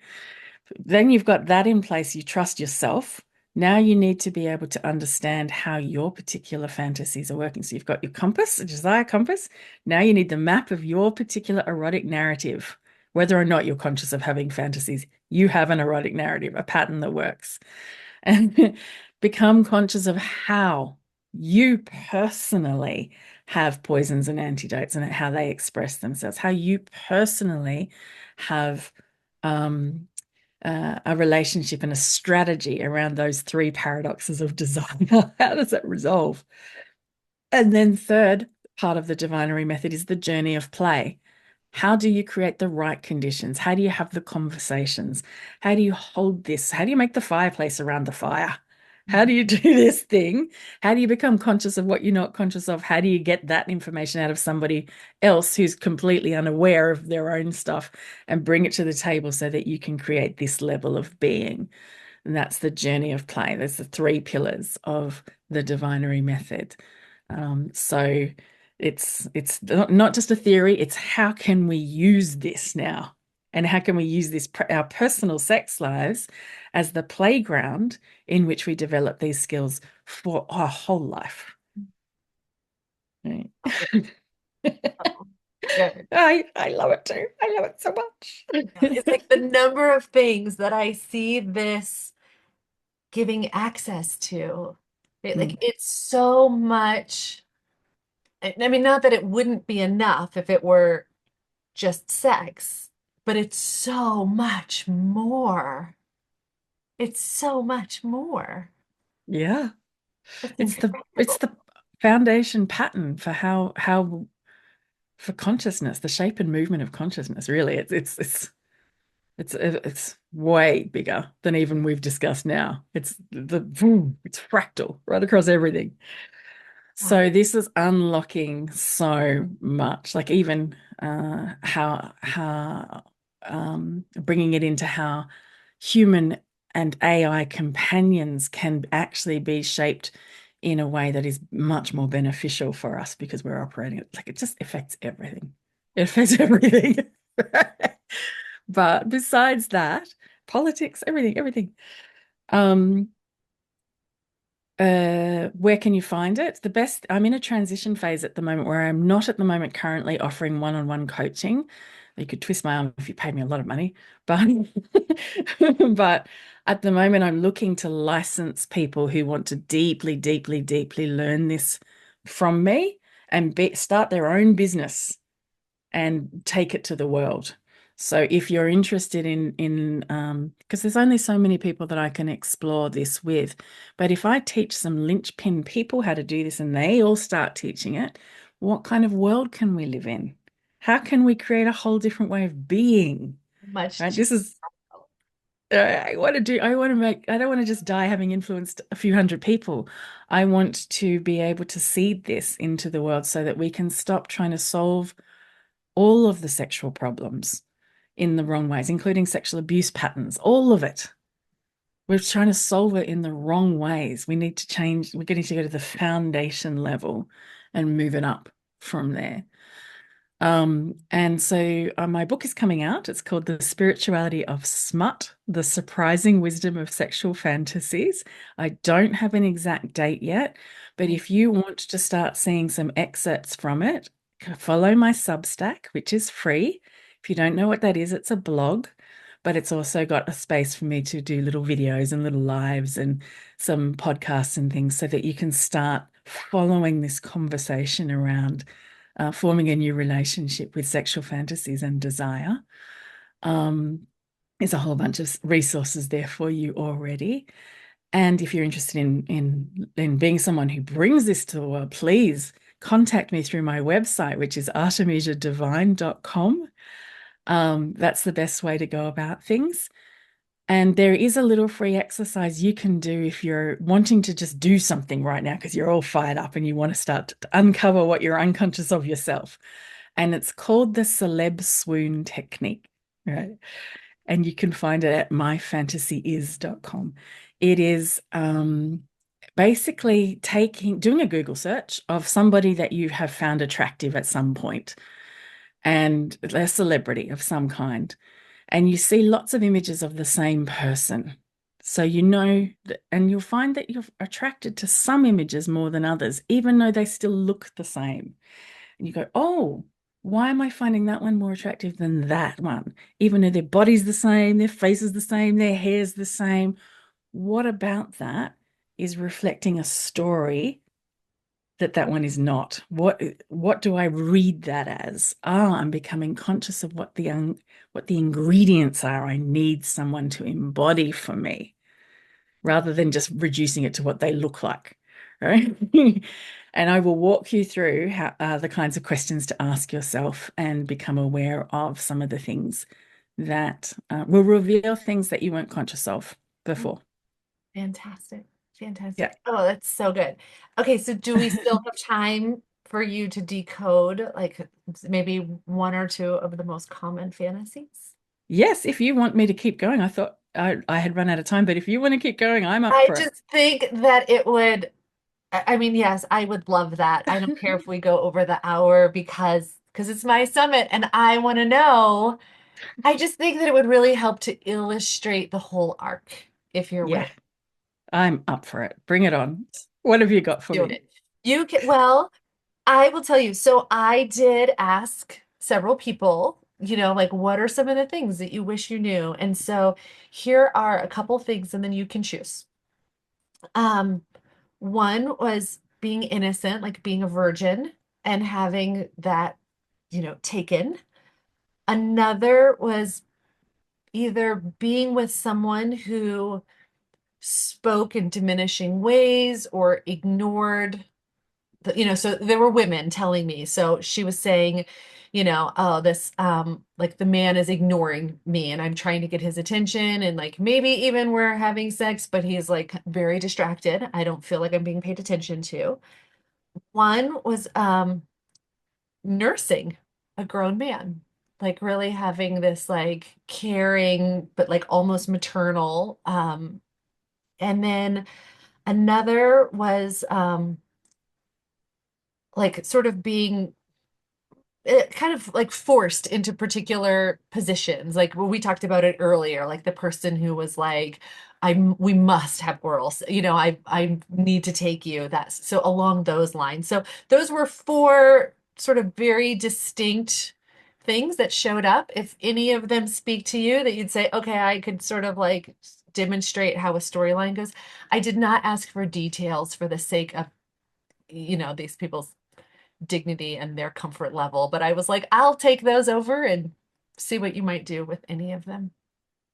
Then you've got that in place. You trust yourself. Now you need to be able to understand how your particular fantasies are working. So you've got your compass, a desire compass. Now you need the map of your particular erotic narrative. Whether or not you're conscious of having fantasies, you have an erotic narrative, a pattern that works. And become conscious of how you personally have poisons and antidotes and how they express themselves, how you personally have um, a relationship and a strategy around those three paradoxes of design. How does that resolve? And then, third part of the deVinery method is the journey of play. How do you create the right conditions? How do you have the conversations? How do you hold this? How do you make the fireplace around the fire? How do you do this thing? How do you become conscious of what you're not conscious of? How do you get that information out of somebody else who's completely unaware of their own stuff and bring it to the table so that you can create this level of being? And that's the journey of play. There's the three pillars of the deVinery method. So it's not just a theory, it's how can we use this now? And how can we use this our personal sex lives as the playground in which we develop these skills for our whole life? Right. Oh, good. I love it too. I love it so It's like much. the number of things that I see this giving access to. Right? Mm. Like it's so much. I mean, not that it wouldn't be enough if it were just sex, but it's so much more. It's so much more. Yeah. It's It's incredible. the foundation pattern for how for consciousness, the shape and movement of consciousness, really. It's way bigger than even we've discussed now. It's fractal right across everything. Wow. So this is unlocking so much, like even how bringing it into how human and AI companions can actually be shaped in a way that is much more beneficial for us because we're operating it like it just affects everything. It affects everything. But besides that, politics, everything. Um, where can you find it? The best, I'm in a transition phase at the moment where I'm not at the moment currently offering one-on-one coaching. You could twist my arm if you paid me a lot of money, but but at the moment I'm looking to license people who want to deeply learn this from me and start their own business and take it to the world. So if you're interested in because there's only so many people that I can explore this with, but if I teach some linchpin people how to do this and they all start teaching it, what kind of world can we live in? How can we create a whole different way of being? Much Right? cheaper. This is I want to make, I don't want to just die having influenced a few hundred people. I want to be able to seed this into the world so that we can stop trying to solve all of the sexual problems in the wrong ways, including sexual abuse patterns, all of it. We're trying to solve it in the wrong ways. We need to change, we're going to go to the foundation level and move it up from there. And so my book is coming out. It's called The Spirituality of Smut, The Surprising Wisdom of Sexual Fantasies. I don't have an exact date yet, but if you want to start seeing some excerpts from it, follow my Substack, which is free. If you don't know what that is, it's a blog, but it's also got a space for me to do little videos and little lives and some podcasts and things so that you can start following this conversation around forming a new relationship with sexual fantasies and desire. Um, there's a whole bunch of resources there for you already. And if you're interested in being someone who brings this to the world, please contact me through my website, which is artemisiadevine.com. That's the best way to go about things. And there is a little free exercise you can do if you're wanting to just do something right now because you're all fired up and you want to start to uncover what you're unconscious of yourself. And it's called the celeb swoon technique, right? And you can find it at myfantasyis.com. It is basically doing a Google search of somebody that you have found attractive at some point and a celebrity of some kind. And you see lots of images of the same person. So you know, and you'll find that you're attracted to some images more than others, even though they still look the same. And you go, oh, why am I finding that one more attractive than that one? Even though their body's the same, their face is the same, their hair's the same. What about that is reflecting a story that one is not? What do I read that as? Ah, I'm becoming conscious of what the ingredients are I need someone to embody for me, rather than just reducing it to what they look like, right? And I will walk you through the kinds of questions to ask yourself and become aware of some of the things that will reveal things that you weren't conscious of before. Fantastic. Yeah. Fantastic. Oh, that's so good. Okay, so do we still have time for you to decode like maybe one or two of the most common fantasies? Yes, if you want me to keep going, I thought I had run out of time, but if you want to keep going, I'm up I for just think that it would, I mean, yes, I would love that. I don't care it. if we go over the hour because it's my summit and I want to know. I just think that it would really help to illustrate the whole arc if you're Yeah, ready. I'm up for it. Bring it on. What have you got for Doing me? it. You can, well, I will tell you. So I did ask several people, like what are some of the things that you wish you knew? And so here are a couple things, and then you can choose. Um, one was being innocent, like being a virgin and having that, taken. Another was either being with someone who spoke in diminishing ways or ignored so there were women telling me. So she was saying, oh, this like the man is ignoring me and I'm trying to get his attention and like maybe even we're having sex, but he's like very distracted. I don't feel like I'm being paid attention to. One was nursing a grown man, like really having this like caring but like almost maternal and then another was like sort of being kind of like forced into particular positions. Like when we talked about it earlier, like the person who was like, we must have oral, I need to take you. That's so along those lines. So those were four sort of very distinct things that showed up. If any of them speak to you that you'd say, okay, I could sort of like demonstrate how a storyline goes. I did not ask for details for the sake of, these people's dignity and their comfort level. But I was like, I'll take those over and see what you might do with any of them.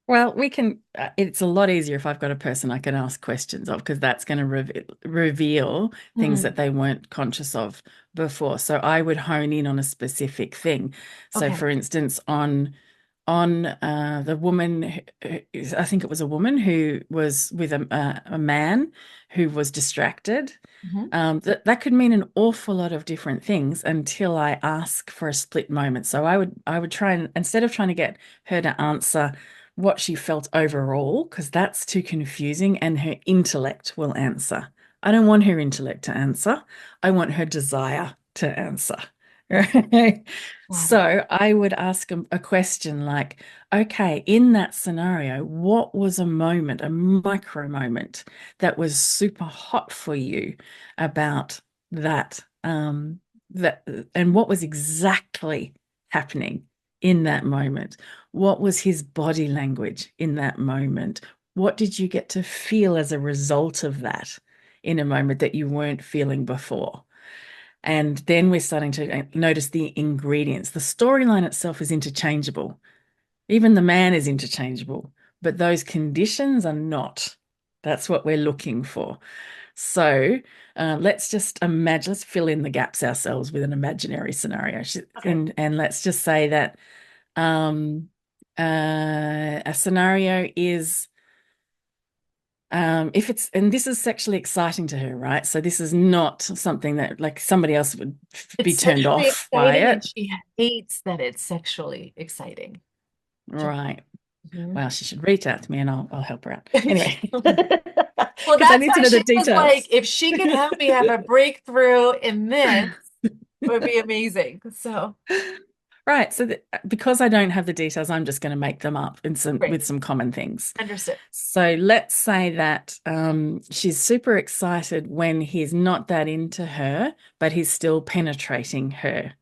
Well, we can, it's a lot easier if I've got a person I can ask questions of because that's going to reveal things that Hmm. they weren't conscious of before. So I would hone in on a specific thing. So Okay. for instance, on the woman, I think it was a woman who was with a man who was distracted. Hmm. That could mean an awful lot of different things until I ask for a split moment. So I would try and instead of trying to get her to answer what she felt overall, because that's too confusing, and her intellect will answer. I don't want her intellect to answer. I want her desire to answer. Right? Got it. So I would ask a question like, okay, in that scenario, what was a moment, a micro moment that was super hot for you about that, that, and what was exactly happening in that moment? What was his body language in that moment? What did you get to feel as a result of that in a moment that you weren't feeling before? And then we're starting to notice the ingredients. The storyline itself is interchangeable. Even the man is interchangeable, but those conditions are not. That's what we're looking for. So let's just imagine, let's fill in the gaps ourselves with an imaginary scenario. Okay. And let's just say that um, a scenario is if it's, and this is sexually exciting to her, right? So this is not something that like somebody else would be It's turned sexually off by exciting and it. she hates that it's sexually exciting. Right. Mhm. Well, she should reach out to me and I'll help her out. Anyway, Well, because I that's need to why know the she was like, details. if she could help me have a breakthrough in this, it would be amazing. So Right. So because I don't have the details, I'm just going to make them up in some great. with some common things. Understood. So let's say that she's super excited when he's not that into her, but he's still penetrating her.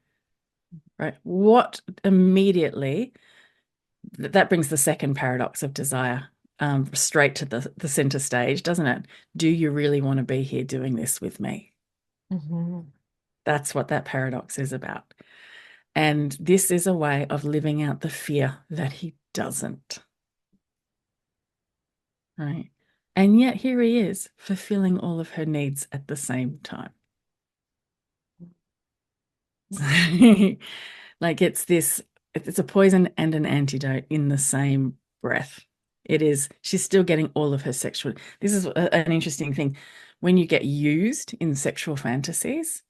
Right. What immediately that brings the second paradox of desire straight to the center stage, doesn't it? Do you really want to be here doing this with me? Hmm. That's what that paradox is about. And this is a way of living out the fear that he doesn't. Right. And yet here he is fulfilling all of her needs at the same time. Like it's a poison and an antidote in the same breath. It is, she's still getting all of her sexual. This is an interesting thing. When you get used in sexual fantasies,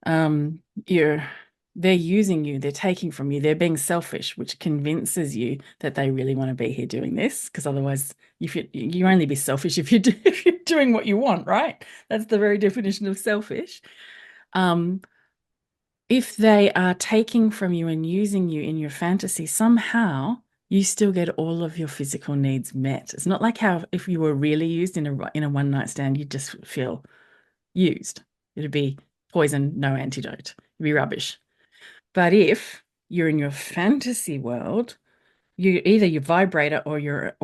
um, you're they're using you, they're taking from you, they're being selfish, which convinces you that they really want to be here doing this. Because otherwise, if you only be selfish if if you're doing what you want, right? That's the very definition of selfish. Um, if they are taking from you and using you in your fantasy, somehow you still get all of your physical needs met. It's not like how if you were really used in a one night stand, you'd just feel used. It'd be poison, no antidote. It'd be rubbish. But if you're in your fantasy world, you either your vibrator or your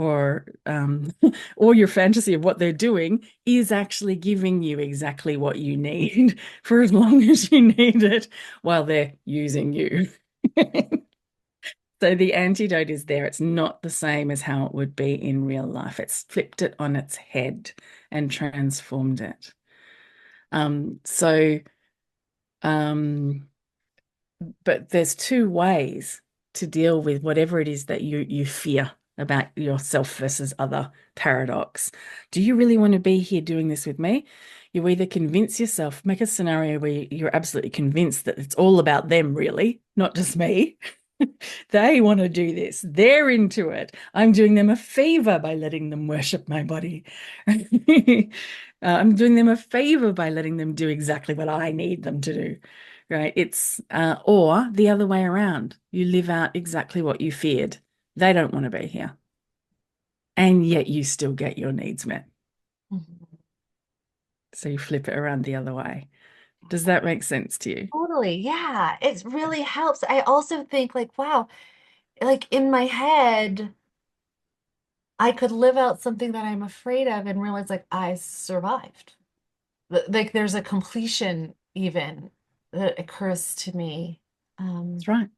fantasy of what they're doing is actually giving you exactly what you need for as long as you need it while they're using you. So the antidote is there. It's not the same as how it would be in real life. It's flipped it on its head and transformed it. So um but there's two ways to deal with whatever it is that you fear about yourself versus other paradox. Do you really want to be here doing this with me? You either convince yourself, make a scenario where you're absolutely convinced that it's all about them, really, not just me. They want to do this. They're into it. I'm doing them a favor by letting them worship my body. I'm doing them a favor by letting them do exactly what I need them to do. Right? It's or the other way around. You live out exactly what you feared. They don't want to be here. And yet you still get your needs met. Mhm. So you flip it around the other way. Does that make sense to you? Totally. Yeah, it really helps. I also think like, wow, like in my head, I could live out something that I'm afraid of and realize like I survived. Like there's a completion even that occurs to me. That's Um, right.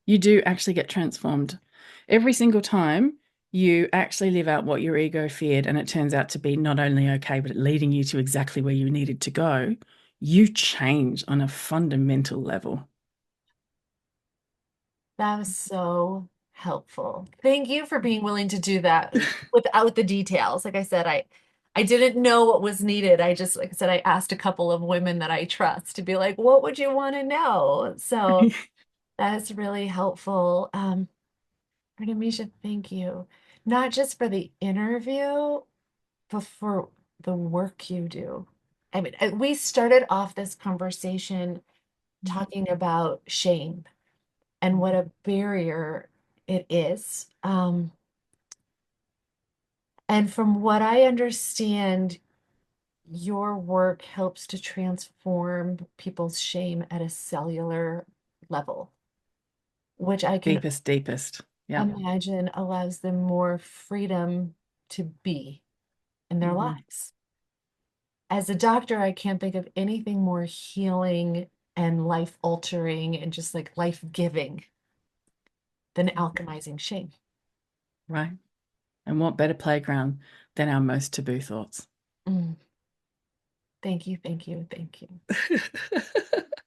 You do actually get transformed. Every single time you actually live out what your ego feared, and it turns out to be not only okay, but leading you to exactly where you needed to go, you change on a fundamental level. that was so helpful. Thank you for being willing to do that without the details. Like I said, I didn't know what was needed. I just, like I said, I asked a couple of women that I trust to be like, what would you want to know? So that's really helpful. Artemisia, thank you. Not just for the interview, but for the work you do. I mean, we started off this conversation talking about shame and what a barrier it is. And from what I understand, your work helps to transform people's shame at a cellular level, which I can Deepest, deepest. Yeah. imagine allows them more freedom to be in their Hmm. lives. As a doctor, I can't think of anything more healing and life altering and just like life giving than alchemizing shame. Right. And what better playground than our most taboo thoughts? Mm, thank you, thank you, thank you.